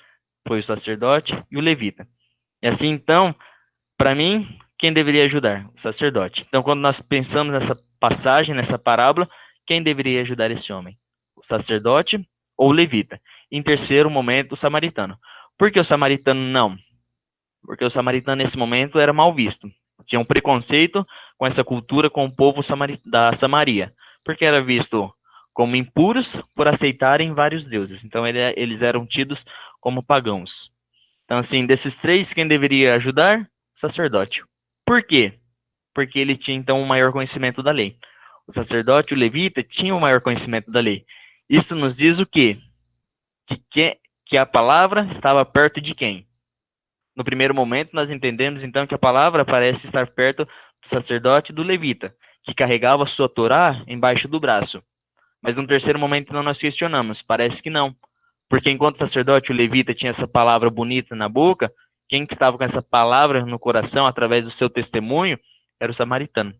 foi o sacerdote e o levita. E assim, então, para mim, quem deveria ajudar? O sacerdote. Então, quando nós pensamos nessa passagem, nessa parábola, quem deveria ajudar esse homem? O sacerdote ou o levita? Em terceiro momento, o samaritano. Por que o samaritano não? Porque o samaritano, nesse momento, era mal visto. Tinha um preconceito com essa cultura, com o povo da Samaria. Porque era visto como impuros por aceitarem vários deuses. Então, eles eram tidos como pagãos. Então, assim, desses três, quem deveria ajudar? O sacerdote. Por quê? Porque ele tinha, então, um maior conhecimento da lei. O sacerdote e o levita tinham um maior conhecimento da lei. Isso nos diz o quê? Que a palavra estava perto de quem? No primeiro momento, nós entendemos, então, que a palavra parece estar perto do sacerdote e do levita, que carregava a sua Torá embaixo do braço. Mas no terceiro momento, não nós questionamos. Parece que não. Porque enquanto o sacerdote, o levita, tinha essa palavra bonita na boca, quem que estava com essa palavra no coração, através do seu testemunho, era o samaritano.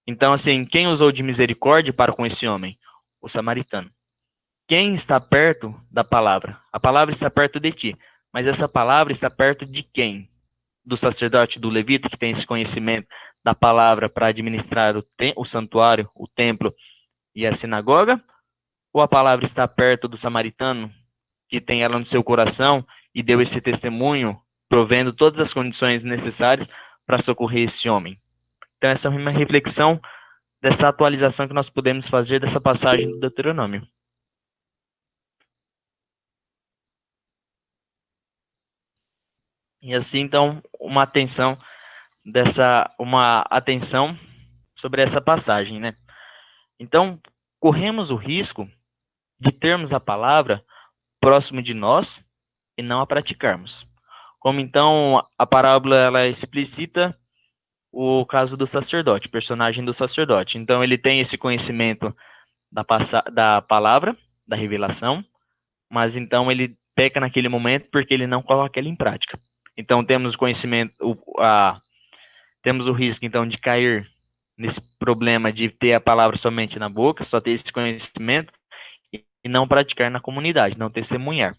Então, assim, quem usou de misericórdia para com esse homem? O samaritano. Quem está perto da palavra? A palavra está perto de ti. Mas essa palavra está perto de quem? Do sacerdote, do levita, que tem esse conhecimento da palavra para administrar o santuário, o templo e a sinagoga? Ou a palavra está perto do samaritano, que tem ela no seu coração e deu esse testemunho, provendo todas as condições necessárias para socorrer esse homem? Então, essa é uma reflexão dessa atualização que nós podemos fazer dessa passagem do Deuteronômio. E assim, então, uma atenção sobre essa passagem, né? Então, corremos o risco de termos a palavra próximo de nós e não a praticarmos. Como então a parábola ela explicita o caso do sacerdote, personagem do sacerdote. Então ele tem esse conhecimento da palavra, da revelação, mas então ele peca naquele momento porque ele não coloca ela em prática. Então temos o conhecimento, temos o risco então de cair nesse problema de ter a palavra somente na boca, só ter esse conhecimento e não praticar na comunidade, não testemunhar.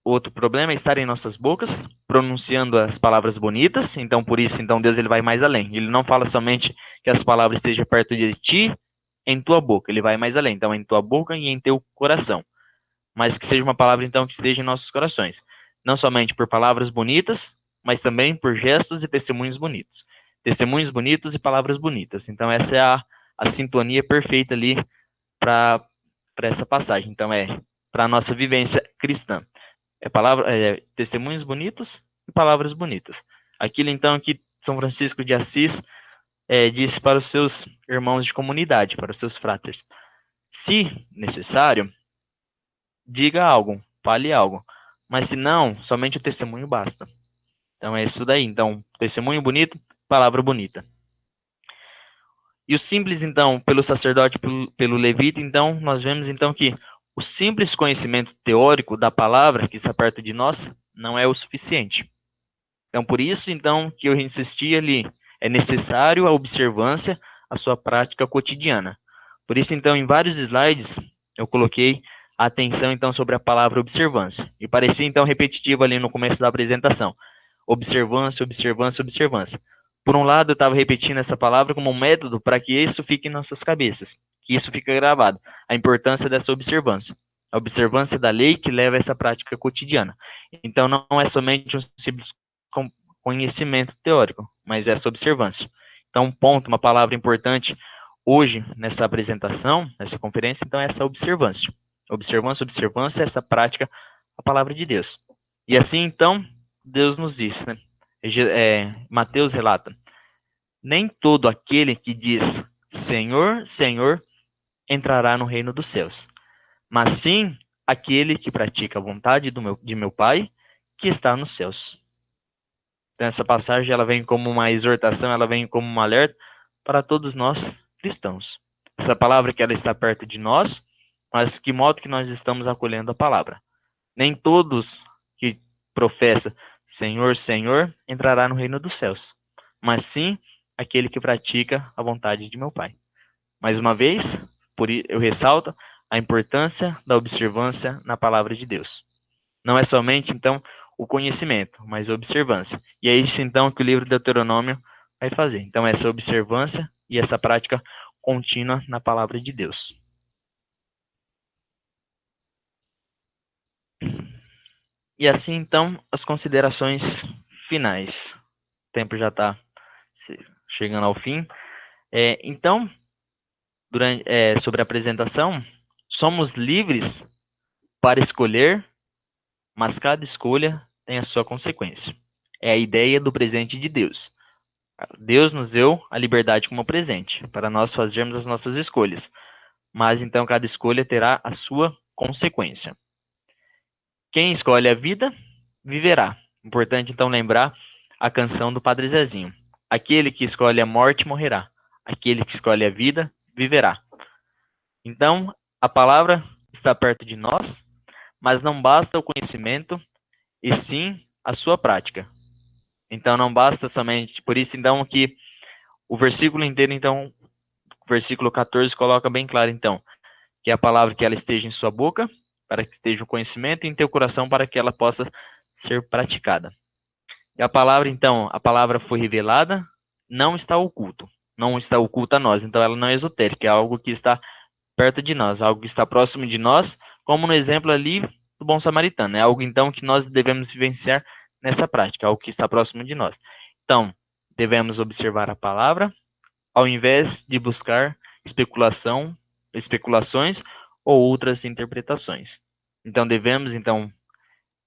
Outro problema é estar em nossas bocas, pronunciando as palavras bonitas. Então, por isso, então Deus ele vai mais além. Ele não fala somente que as palavras estejam perto de ti, em tua boca. Ele vai mais além. Então, em tua boca e em teu coração. Mas que seja uma palavra, então, que esteja em nossos corações. Não somente por palavras bonitas, mas também por gestos e testemunhos bonitos. Testemunhos bonitos e palavras bonitas. Então, essa é a sintonia perfeita ali para essa passagem. Então, para a nossa vivência cristã. Testemunhos bonitos e palavras bonitas. Aquilo, então, que São Francisco de Assis disse para os seus irmãos de comunidade, para os seus fráteres. Se necessário, diga algo, fale algo. Mas se não, somente o testemunho basta. Então, é isso daí. Então, testemunho bonito, palavra bonita. E o simples, então, pelo sacerdote, pelo levita, então, nós vemos, então, que o simples conhecimento teórico da palavra que está perto de nós não é o suficiente. Então, por isso, então, que eu insisti ali, é necessário a observância, a sua prática cotidiana. Por isso, então, em vários slides, eu coloquei a atenção, então, sobre a palavra observância. E parecia, então, repetitivo ali no começo da apresentação. Observância, observância, observância. Por um lado, eu estava repetindo essa palavra como um método para que isso fique em nossas cabeças, que isso fique gravado, a importância dessa observância. A observância da lei que leva a essa prática cotidiana. Então, não é somente um simples conhecimento teórico, mas essa observância. Então, um ponto, uma palavra importante hoje nessa apresentação, nessa conferência, então é essa observância. Observância, observância, essa prática, a palavra de Deus. E assim, então, Deus nos diz, né? Mateus relata, nem todo aquele que diz Senhor, Senhor, entrará no reino dos céus, mas sim aquele que pratica a vontade de meu Pai, que está nos céus. Então, essa passagem ela vem como uma exortação, ela vem como um alerta para todos nós cristãos. Essa palavra que ela está perto de nós, mas que modo que nós estamos acolhendo a palavra. Nem todos que professam Senhor, Senhor, entrará no reino dos céus, mas sim aquele que pratica a vontade de meu Pai. Mais uma vez, eu ressalto a importância da observância na palavra de Deus. Não é somente, então, o conhecimento, mas a observância. E é isso, então, que o livro de Deuteronômio vai fazer. Então, essa observância e essa prática contínua na palavra de Deus. E assim, então, as considerações finais. O tempo já está chegando ao fim. Então, sobre a apresentação, somos livres para escolher, mas cada escolha tem a sua consequência. É a ideia do presente de Deus. Deus nos deu a liberdade como presente, para nós fazermos as nossas escolhas. Mas então cada escolha terá a sua consequência. Quem escolhe a vida, viverá. Importante então lembrar a canção do Padre Zezinho. Aquele que escolhe a morte morrerá. Aquele que escolhe a vida, viverá. Então, a palavra está perto de nós, mas não basta o conhecimento, e sim a sua prática. Então não basta somente, por isso então que o versículo inteiro, então, o versículo 14 coloca bem claro então, que é a palavra que ela esteja em sua boca, para que esteja o conhecimento, e em teu coração, para que ela possa ser praticada. E a palavra, então, a palavra foi revelada, não está oculto, não está oculta a nós, então ela não é esotérica, é algo que está perto de nós, algo que está próximo de nós, como no exemplo ali do bom samaritano, é algo então que nós devemos vivenciar nessa prática, algo que está próximo de nós. Então, devemos observar a palavra, ao invés de buscar especulações ou outras interpretações. Então, devemos então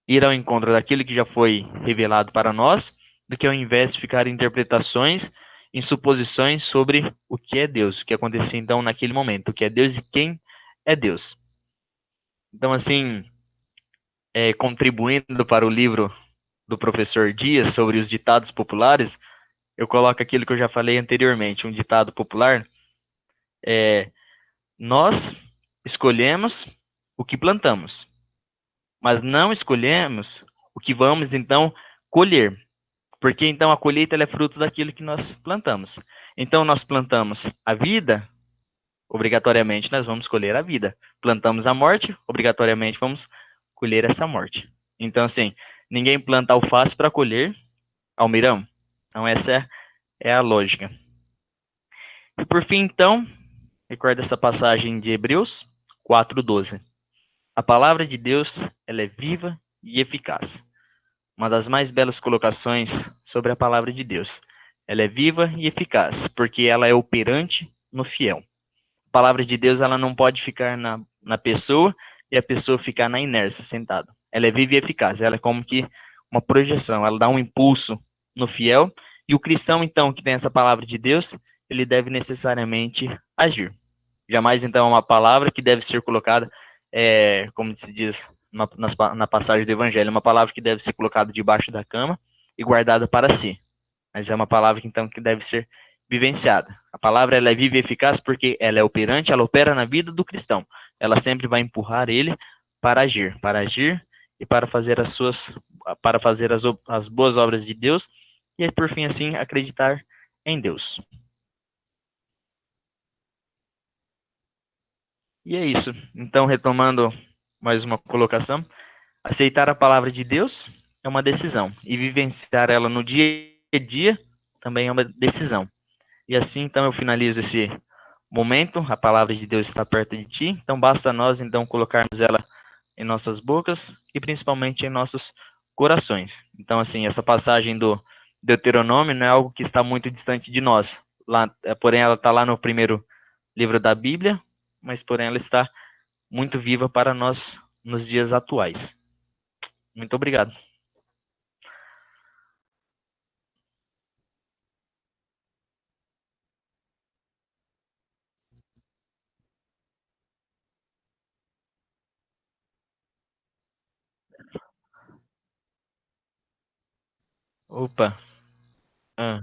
ir ao encontro daquilo que já foi revelado para nós, do que ao invés de ficar em interpretações, em suposições sobre o que é Deus, o que acontecia então naquele momento, o que é Deus e quem é Deus. Então, assim, contribuindo para o livro do professor Dias sobre os ditados populares, eu coloco aquilo que eu já falei anteriormente, um ditado popular é: nós escolhemos o que plantamos, mas não escolhemos o que vamos então colher. Porque então a colheita é fruto daquilo que nós plantamos. Então nós plantamos a vida, obrigatoriamente nós vamos colher a vida. Plantamos a morte, obrigatoriamente vamos colher essa morte. Então assim, ninguém planta alface para colher almirão. Então essa é a lógica. E por fim então, recorda essa passagem de Hebreus 4:12. A palavra de Deus, ela é viva e eficaz. Uma das mais belas colocações sobre a palavra de Deus. Ela é viva e eficaz, porque ela é operante no fiel. A palavra de Deus, ela não pode ficar na pessoa e a pessoa ficar na inércia, sentada. Ela é viva e eficaz, ela é como que uma projeção, ela dá um impulso no fiel, e o cristão, então, que tem essa palavra de Deus, ele deve necessariamente agir. Jamais, então, é uma palavra que deve ser colocada, como se diz na passagem do Evangelho, uma palavra que deve ser colocada debaixo da cama e guardada para si. Mas é uma palavra, então, que deve ser vivenciada. A palavra ela é viva e eficaz porque ela é operante, ela opera na vida do cristão. Ela sempre vai empurrar ele para agir e para fazer as boas obras de Deus e, por fim, assim, acreditar em Deus. E é isso. Então, retomando mais uma colocação, aceitar a palavra de Deus é uma decisão e vivenciar ela no dia a dia também é uma decisão. E assim, então, eu finalizo esse momento. A palavra de Deus está perto de ti, então basta nós então colocarmos ela em nossas bocas e principalmente em nossos corações. Então, assim, essa passagem do Deuteronômio não é algo que está muito distante de nós. Lá, porém, ela está lá no primeiro livro da Bíblia, mas porém ela está muito viva para nós nos dias atuais. Muito obrigado. Opa, ah,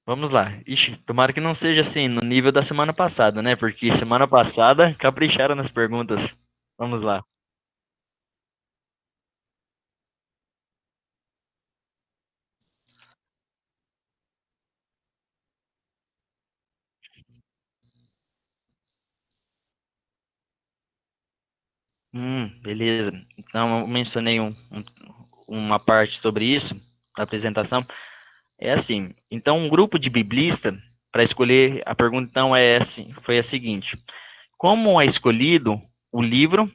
vamos lá. Ixi, tomara que não seja assim, no nível da semana passada, né? Porque semana passada capricharam nas perguntas. Vamos lá. Beleza. Então, eu mencionei uma parte sobre isso, na apresentação. É assim, então um grupo de biblista, para escolher, a pergunta então foi a seguinte: como é escolhido o livro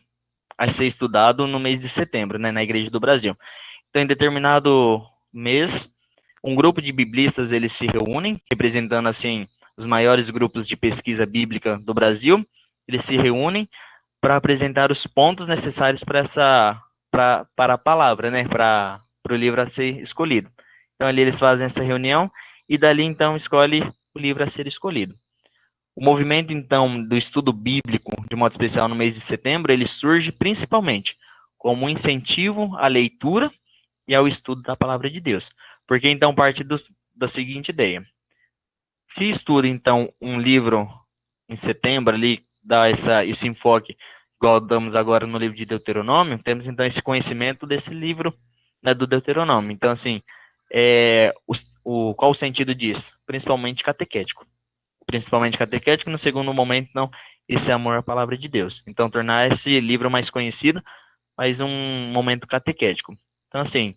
a ser estudado no mês de setembro, né, na Igreja do Brasil? Então, em determinado mês, um grupo de biblistas eles se reúnem, representando assim os maiores grupos de pesquisa bíblica do Brasil. Eles se reúnem para apresentar os pontos necessários para a palavra, né, para o livro a ser escolhido. Então ali eles fazem essa reunião e dali então escolhe o livro a ser escolhido. O movimento então do estudo bíblico, de modo especial no mês de setembro, ele surge principalmente como um incentivo à leitura e ao estudo da palavra de Deus. Porque então parte da seguinte ideia: se estuda então um livro em setembro ali, dá esse enfoque, igual damos agora no livro de Deuteronômio, temos então esse conhecimento desse livro, né, do Deuteronômio. Então, assim, qual o sentido disso? Principalmente catequético, no segundo momento, não, esse amor à palavra de Deus. Então, tornar esse livro mais conhecido, mas um momento catequético. Então, assim,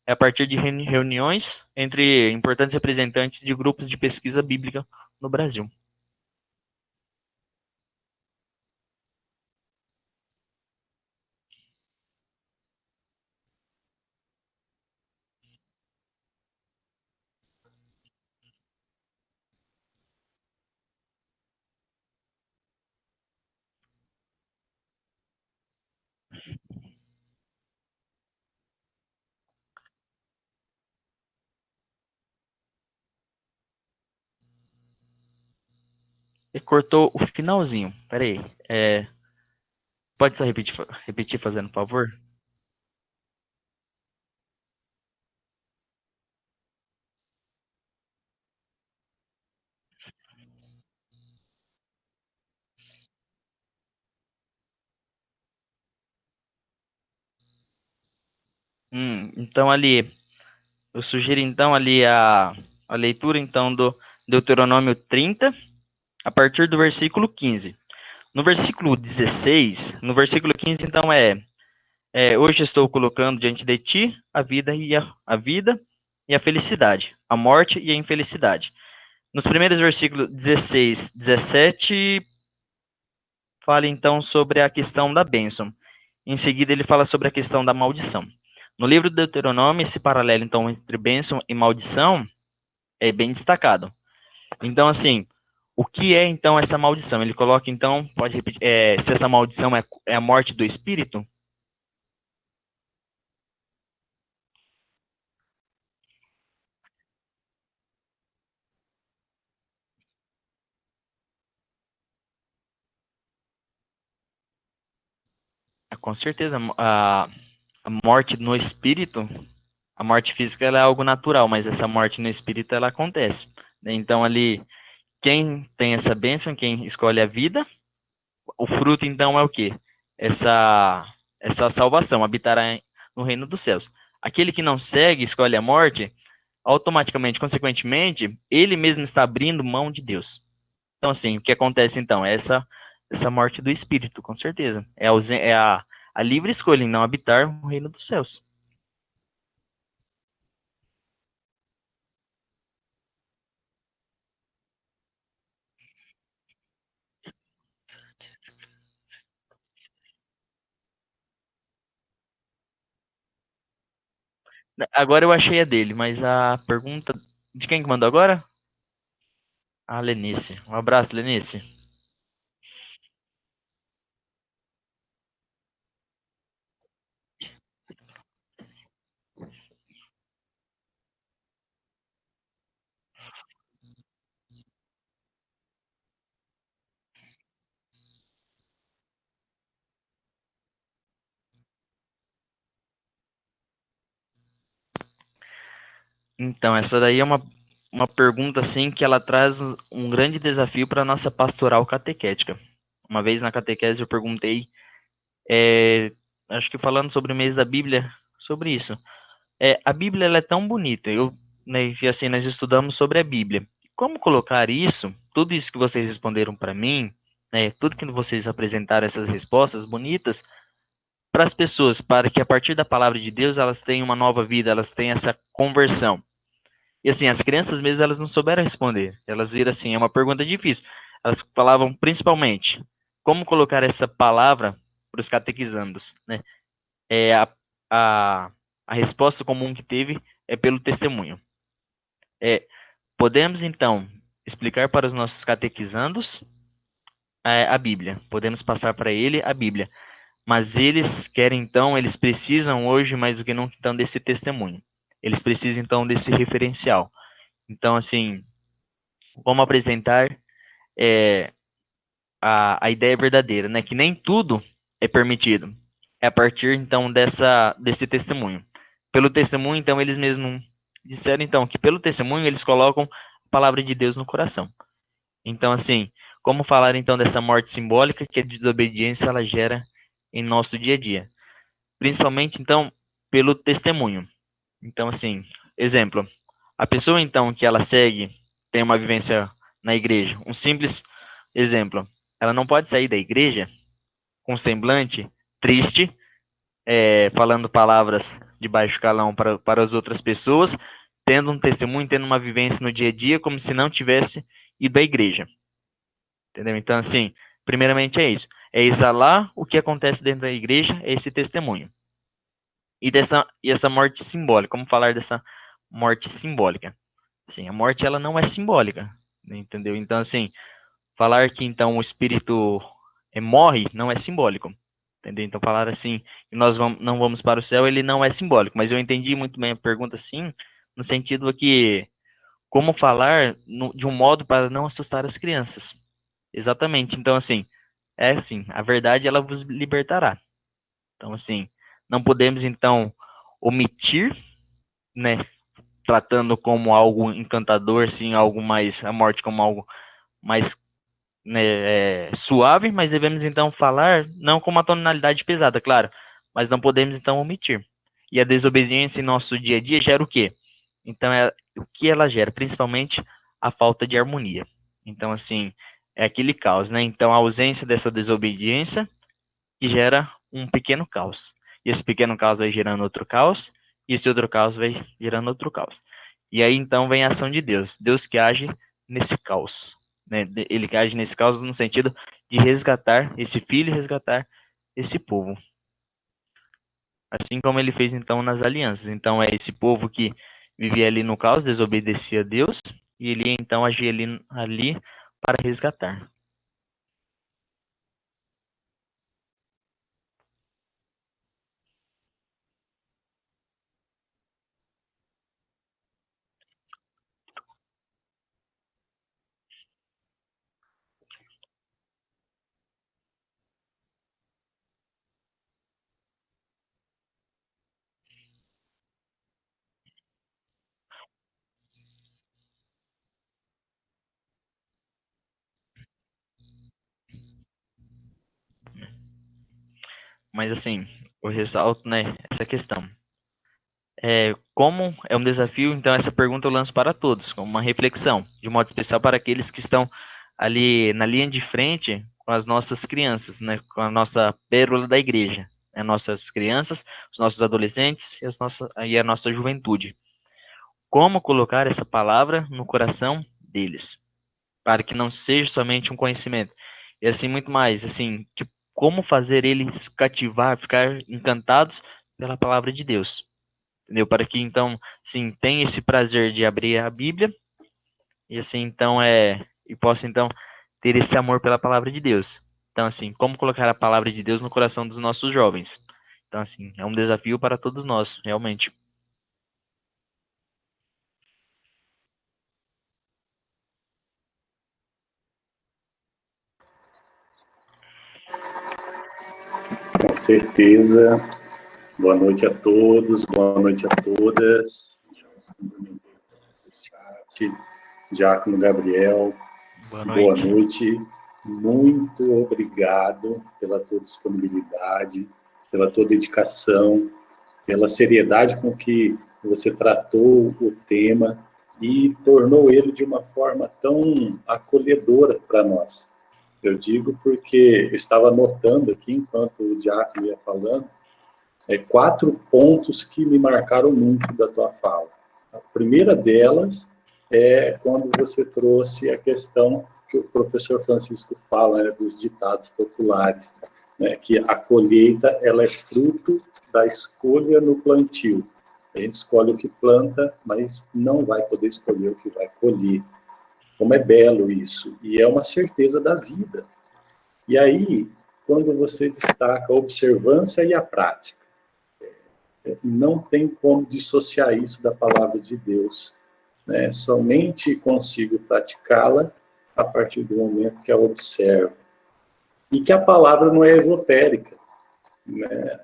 é a partir de reuniões entre importantes representantes de grupos de pesquisa bíblica no Brasil. E cortou o finalzinho. Peraí. Pode só repetir fazendo um favor? Então ali, eu sugiro então ali a leitura então do Deuteronômio 30, a partir do versículo 15. No versículo 16, no versículo 15 então hoje estou colocando diante de ti a vida e a felicidade, a morte e a infelicidade. Nos primeiros versículos 16, 17, fala então sobre a questão da bênção. Em seguida, ele fala sobre a questão da maldição. No livro do Deuteronômio, esse paralelo então entre bênção e maldição é bem destacado. Então, assim, o que é então essa maldição? Ele coloca então, pode repetir, se essa maldição é a morte do espírito? Com certeza, a morte no espírito, a morte física ela é algo natural, mas essa morte no espírito ela acontece, né? Então ali, quem tem essa bênção, quem escolhe a vida, o fruto então é o quê? Essa salvação, habitará no reino dos céus. Aquele que não segue, escolhe a morte, automaticamente, consequentemente, ele mesmo está abrindo mão de Deus. Então, assim, o que acontece então? Essa morte do espírito, com certeza. A livre escolha em não habitar no reino dos céus. Agora eu achei a dele, mas a pergunta de quem que mandou agora? A Lenice. Um abraço, Lenice. Então, essa daí é uma pergunta assim que ela traz um grande desafio para a nossa pastoral catequética. Uma vez na catequese eu perguntei, acho que falando sobre o mês da Bíblia, sobre isso. A Bíblia ela é tão bonita, né, e assim, nós estudamos sobre a Bíblia. Como colocar isso, tudo isso que vocês responderam para mim, né, tudo que vocês apresentaram, essas respostas bonitas, para as pessoas, para que a partir da palavra de Deus elas tenham uma nova vida, elas tenham essa conversão. E assim, as crianças mesmo, elas não souberam responder. Elas viram assim, é uma pergunta difícil. Elas falavam principalmente, como colocar essa palavra para os catequizandos, né? É a, a resposta comum que teve é pelo testemunho. Podemos, então, explicar para os nossos catequizandos a Bíblia. Podemos passar para ele a Bíblia. Mas eles querem, então, eles precisam hoje, mais do que nunca, então, desse testemunho. Eles precisam, então, desse referencial. Então, assim, como apresentar a ideia verdadeira, né? Que nem tudo é permitido. É a partir, então, desse testemunho. Pelo testemunho, então, eles mesmos disseram, então, que pelo testemunho eles colocam a palavra de Deus no coração. Então, assim, como falar, então, dessa morte simbólica que a desobediência, ela gera em nosso dia a dia? Principalmente, então, pelo testemunho. Então, assim, exemplo, a pessoa, então, que ela segue, tem uma vivência na igreja, um simples exemplo, ela não pode sair da igreja com um semblante triste, falando palavras de baixo calão para as outras pessoas, tendo um testemunho, tendo uma vivência no dia a dia, como se não tivesse ido à igreja. Entendeu? Então, assim, primeiramente é isso. É exalar o que acontece dentro da igreja, é esse testemunho. E essa morte simbólica, como falar dessa morte simbólica? Assim, a morte, ela não é simbólica, entendeu? Então, assim, falar que, então, o espírito morre não é simbólico, entendeu? Então, falar assim, que nós não vamos para o céu, ele não é simbólico. Mas eu entendi muito bem a pergunta, assim, no sentido que, como falar de um modo para não assustar as crianças. Exatamente. Então, assim, é assim, a verdade, ela vos libertará. Então, assim, não podemos, então, omitir, né, tratando como algo encantador, sim, algo mais, a morte como algo mais, né, suave, mas devemos, então, falar, não com uma tonalidade pesada, claro, mas não podemos, então, omitir. E a desobediência em nosso dia a dia gera o quê? Então, o que ela gera? Principalmente a falta de harmonia. Então, assim, é aquele caos, né? Então, a ausência dessa desobediência que gera um pequeno caos. E esse pequeno caos vai gerando outro caos, e esse outro caos vai gerando outro caos. E aí então vem a ação de Deus, Deus que age nesse caos, né? Ele que age nesse caos no sentido de resgatar esse filho, resgatar esse povo. Assim como ele fez então nas alianças. Então é esse povo que vivia ali no caos, desobedecia a Deus, e ele então agia ali para resgatar. Mas assim, eu ressalto, né, essa questão. Como é um desafio, então essa pergunta eu lanço para todos, como uma reflexão, de modo especial para aqueles que estão ali na linha de frente com as nossas crianças, né, com a nossa pérola da igreja, né, nossas crianças, os nossos adolescentes e a nossa juventude. Como colocar essa palavra no coração deles, para que não seja somente um conhecimento, e assim muito mais, assim, como fazer eles cativar, ficar encantados pela palavra de Deus, entendeu? Para que então, sim, tenha esse prazer de abrir a Bíblia e assim então e possa então ter esse amor pela palavra de Deus. Então assim, como colocar a palavra de Deus no coração dos nossos jovens? Então assim, é um desafio para todos nós, realmente. Com certeza. Boa noite a todos, boa noite a todas. Chat, Diácono Gabriel, Boa boa noite. noite. Muito obrigado pela tua disponibilidade, pela tua dedicação, pela seriedade com que você tratou o tema e tornou ele de uma forma tão acolhedora para nós. Eu digo porque eu estava notando aqui, enquanto o Diácono ia falando, 4 pontos que me marcaram muito da tua fala. A primeira delas é quando você trouxe a questão que o professor Francisco fala, né, dos ditados populares, né, que a colheita ela é fruto da escolha no plantio. A gente escolhe o que planta, mas não vai poder escolher o que vai colher. Como é belo isso, e é uma certeza da vida. E aí, quando você destaca a observância e a prática, não tem como dissociar isso da palavra de Deus, né? Somente consigo praticá-la a partir do momento que a observo. E que a palavra não é esotérica, né?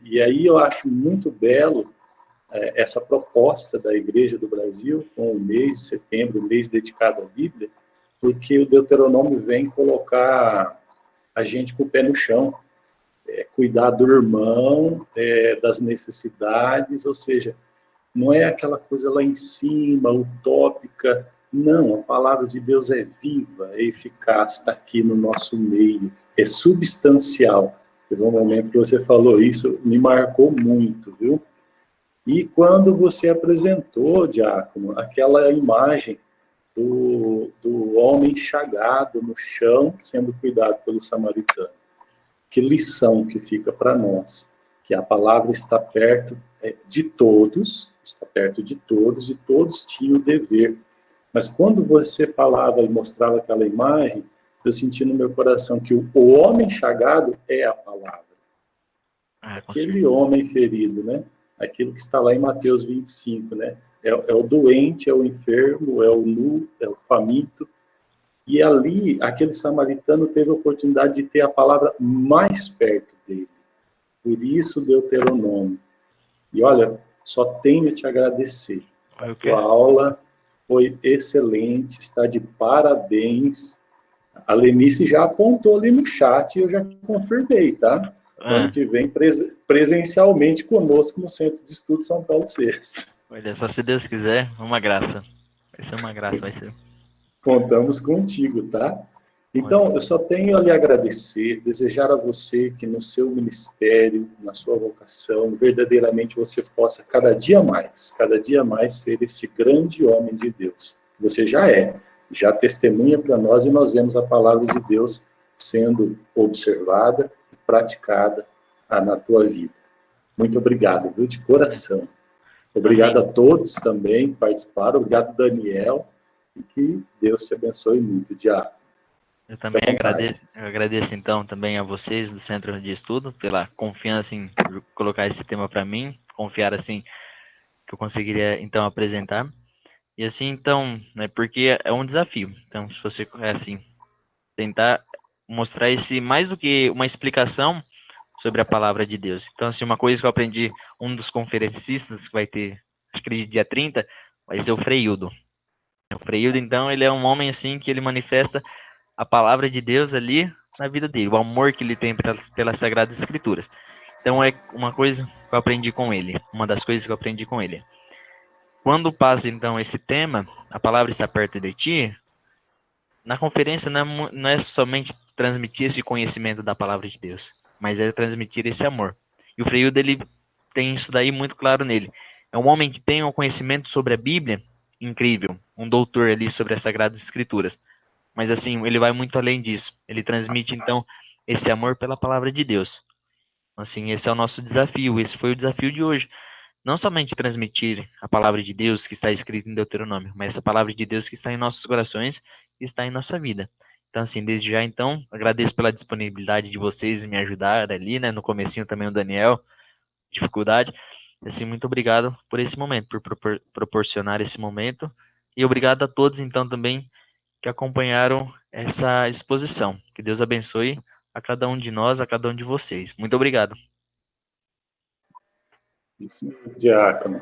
E aí eu acho muito belo essa proposta da Igreja do Brasil, com o mês de setembro, o mês dedicado à Bíblia, porque o Deuteronômio vem colocar a gente com o pé no chão, cuidar do irmão, das necessidades, ou seja, não é aquela coisa lá em cima, utópica. Não, a palavra de Deus é viva, é eficaz, está aqui no nosso meio, é substancial. Teve um momento que você falou isso, me marcou muito, viu? E quando você apresentou, Diácono, aquela imagem do homem chagado no chão, sendo cuidado pelo samaritano. Que lição que fica para nós, que a palavra está perto de todos, está perto de todos, e todos tinham o dever. Mas quando você falava e mostrava aquela imagem, eu senti no meu coração que o homem chagado é a palavra. Aquele homem ferido, né? Aquilo que está lá em Mateus 25, né? É o doente, é o enfermo, é o nu, é o faminto. E ali, aquele samaritano teve a oportunidade de ter a palavra mais perto dele. Por isso, Deuteronômio. E olha, só tenho a te agradecer. A tua aula foi excelente, está de parabéns. A Lenice já apontou ali no chat e eu já confirmei, tá? Ano que vem, presencialmente conosco no Centro de Estudo São Paulo VI. Olha, só se Deus quiser, uma graça. Vai ser uma graça, vai ser. Contamos contigo, tá? Então, eu só tenho a lhe agradecer, desejar a você que no seu ministério, na sua vocação, verdadeiramente você possa cada dia mais ser este grande homem de Deus. Você já testemunha para nós e nós vemos a palavra de Deus sendo observada e praticada na tua vida. Muito obrigado, viu, de coração. Obrigado a todos também que participaram, obrigado, Daniel, e que Deus te abençoe muito, Diácono. Eu também agradeço então também a vocês do Centro de Estudo pela confiança em colocar esse tema para mim, confiar assim que eu conseguiria então apresentar. E assim então, né, porque é um desafio. Então, se você assim tentar mostrar esse mais do que uma explicação sobre a palavra de Deus. Então, assim, uma coisa que eu aprendi, um dos conferencistas que vai ter, acho que dia 30, vai ser o Freildo. O Freildo, então, ele é um homem assim que ele manifesta a palavra de Deus ali na vida dele, o amor que ele tem pelas Sagradas Escrituras. Então é uma coisa que eu aprendi com ele, uma das coisas que eu aprendi com ele. Quando passa então esse tema, a palavra está perto de ti, na conferência não é somente transmitir esse conhecimento da palavra de Deus, mas é transmitir esse amor. E o Freildo, ele tem isso daí muito claro nele. É um homem que tem um conhecimento sobre a Bíblia incrível, um doutor ali sobre as Sagradas Escrituras. Mas assim, ele vai muito além disso. Ele transmite, então, esse amor pela palavra de Deus. Assim, esse é o nosso desafio. Esse foi o desafio de hoje. Não somente transmitir a palavra de Deus que está escrita em Deuteronômio, mas essa palavra de Deus que está em nossos corações e está em nossa vida. Então, assim, desde já, então, agradeço pela disponibilidade de vocês em me ajudar ali, né? No comecinho também o Daniel, dificuldade. Assim, muito obrigado por esse momento, por proporcionar esse momento. E obrigado a todos, então, também que acompanharam essa exposição. Que Deus abençoe a cada um de nós, a cada um de vocês. Muito obrigado. Diácono.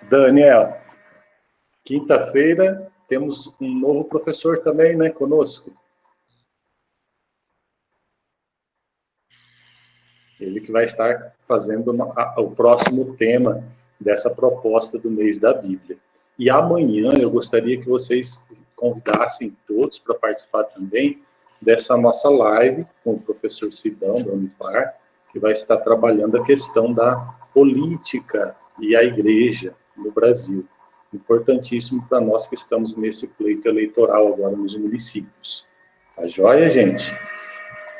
Daniel, quinta-feira temos um novo professor também, né, conosco. Ele que vai estar fazendo o próximo tema dessa proposta do mês da Bíblia. E amanhã eu gostaria que vocês convidassem todos para participar também dessa nossa live com o professor Sidão, da Unipar, que vai estar trabalhando a questão da política e a igreja no Brasil. Importantíssimo para nós que estamos nesse pleito eleitoral agora nos municípios. Tá joia, gente?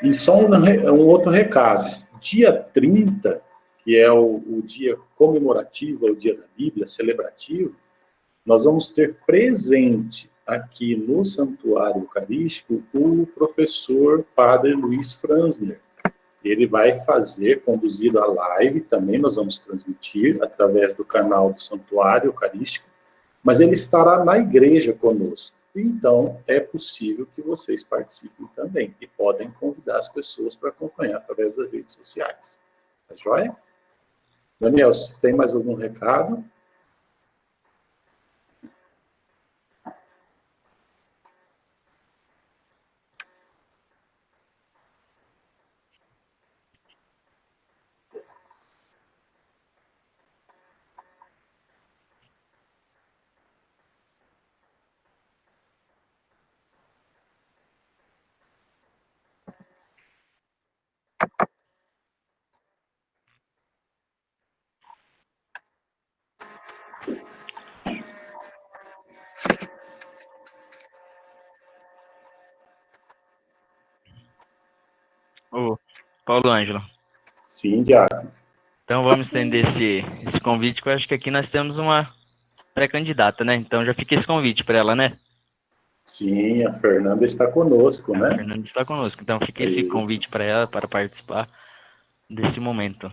E só um outro recado. Dia 30, que é o dia comemorativo, é o dia da Bíblia, celebrativo, nós vamos ter presente aqui no Santuário Eucarístico o professor Padre Luiz Franzner. Ele vai conduzir a live, também nós vamos transmitir através do canal do Santuário Eucarístico, mas ele estará na igreja conosco. Então, é possível que vocês participem também e podem convidar as pessoas para acompanhar através das redes sociais. Tá joia? Daniel, se tem mais algum recado? Ô, Paulo Ângelo. Sim, Diácono. Então vamos estender esse convite, que eu acho que aqui nós temos uma pré-candidata, né? Então já fica esse convite para ela, né? Sim, a Fernanda está conosco, né? A Fernanda está conosco, então fica esse convite para ela para participar desse momento.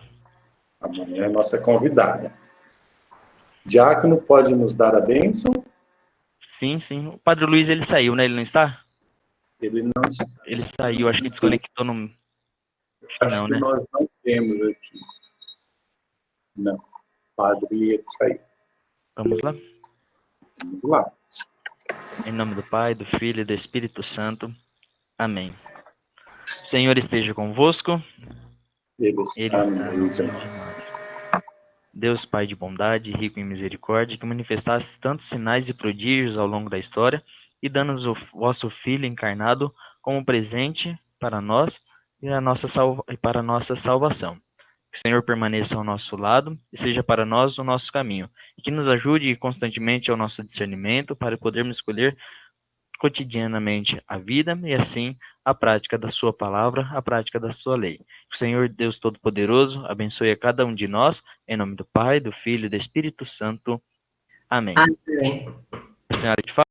Amanhã é a nossa convidada. Diácono, pode nos dar a bênção? Sim, sim. O Padre Luiz, ele saiu, né? Ele não está? Ele não está. Ele saiu, acho que desconectou no... Acho não, que né? nós não temos aqui. Não. Padre ia sair. Vamos lá? Vamos lá. Em nome do Pai, do Filho e do Espírito Santo. Amém. O Senhor esteja convosco. Ele está no meio de nós. Deus Pai de bondade, rico em misericórdia, que manifestasse tantos sinais e prodígios ao longo da história, e dando-nos o vosso Filho encarnado como presente para nós e para a nossa salvação. Que o Senhor permaneça ao nosso lado e seja para nós o nosso caminho, e que nos ajude constantemente ao nosso discernimento para podermos escolher cotidianamente a vida e assim a prática da sua palavra, a prática da sua lei. Que o Senhor Deus Todo-Poderoso abençoe a cada um de nós, em nome do Pai, do Filho e do Espírito Santo. Amém. Amém. A senhora te fala?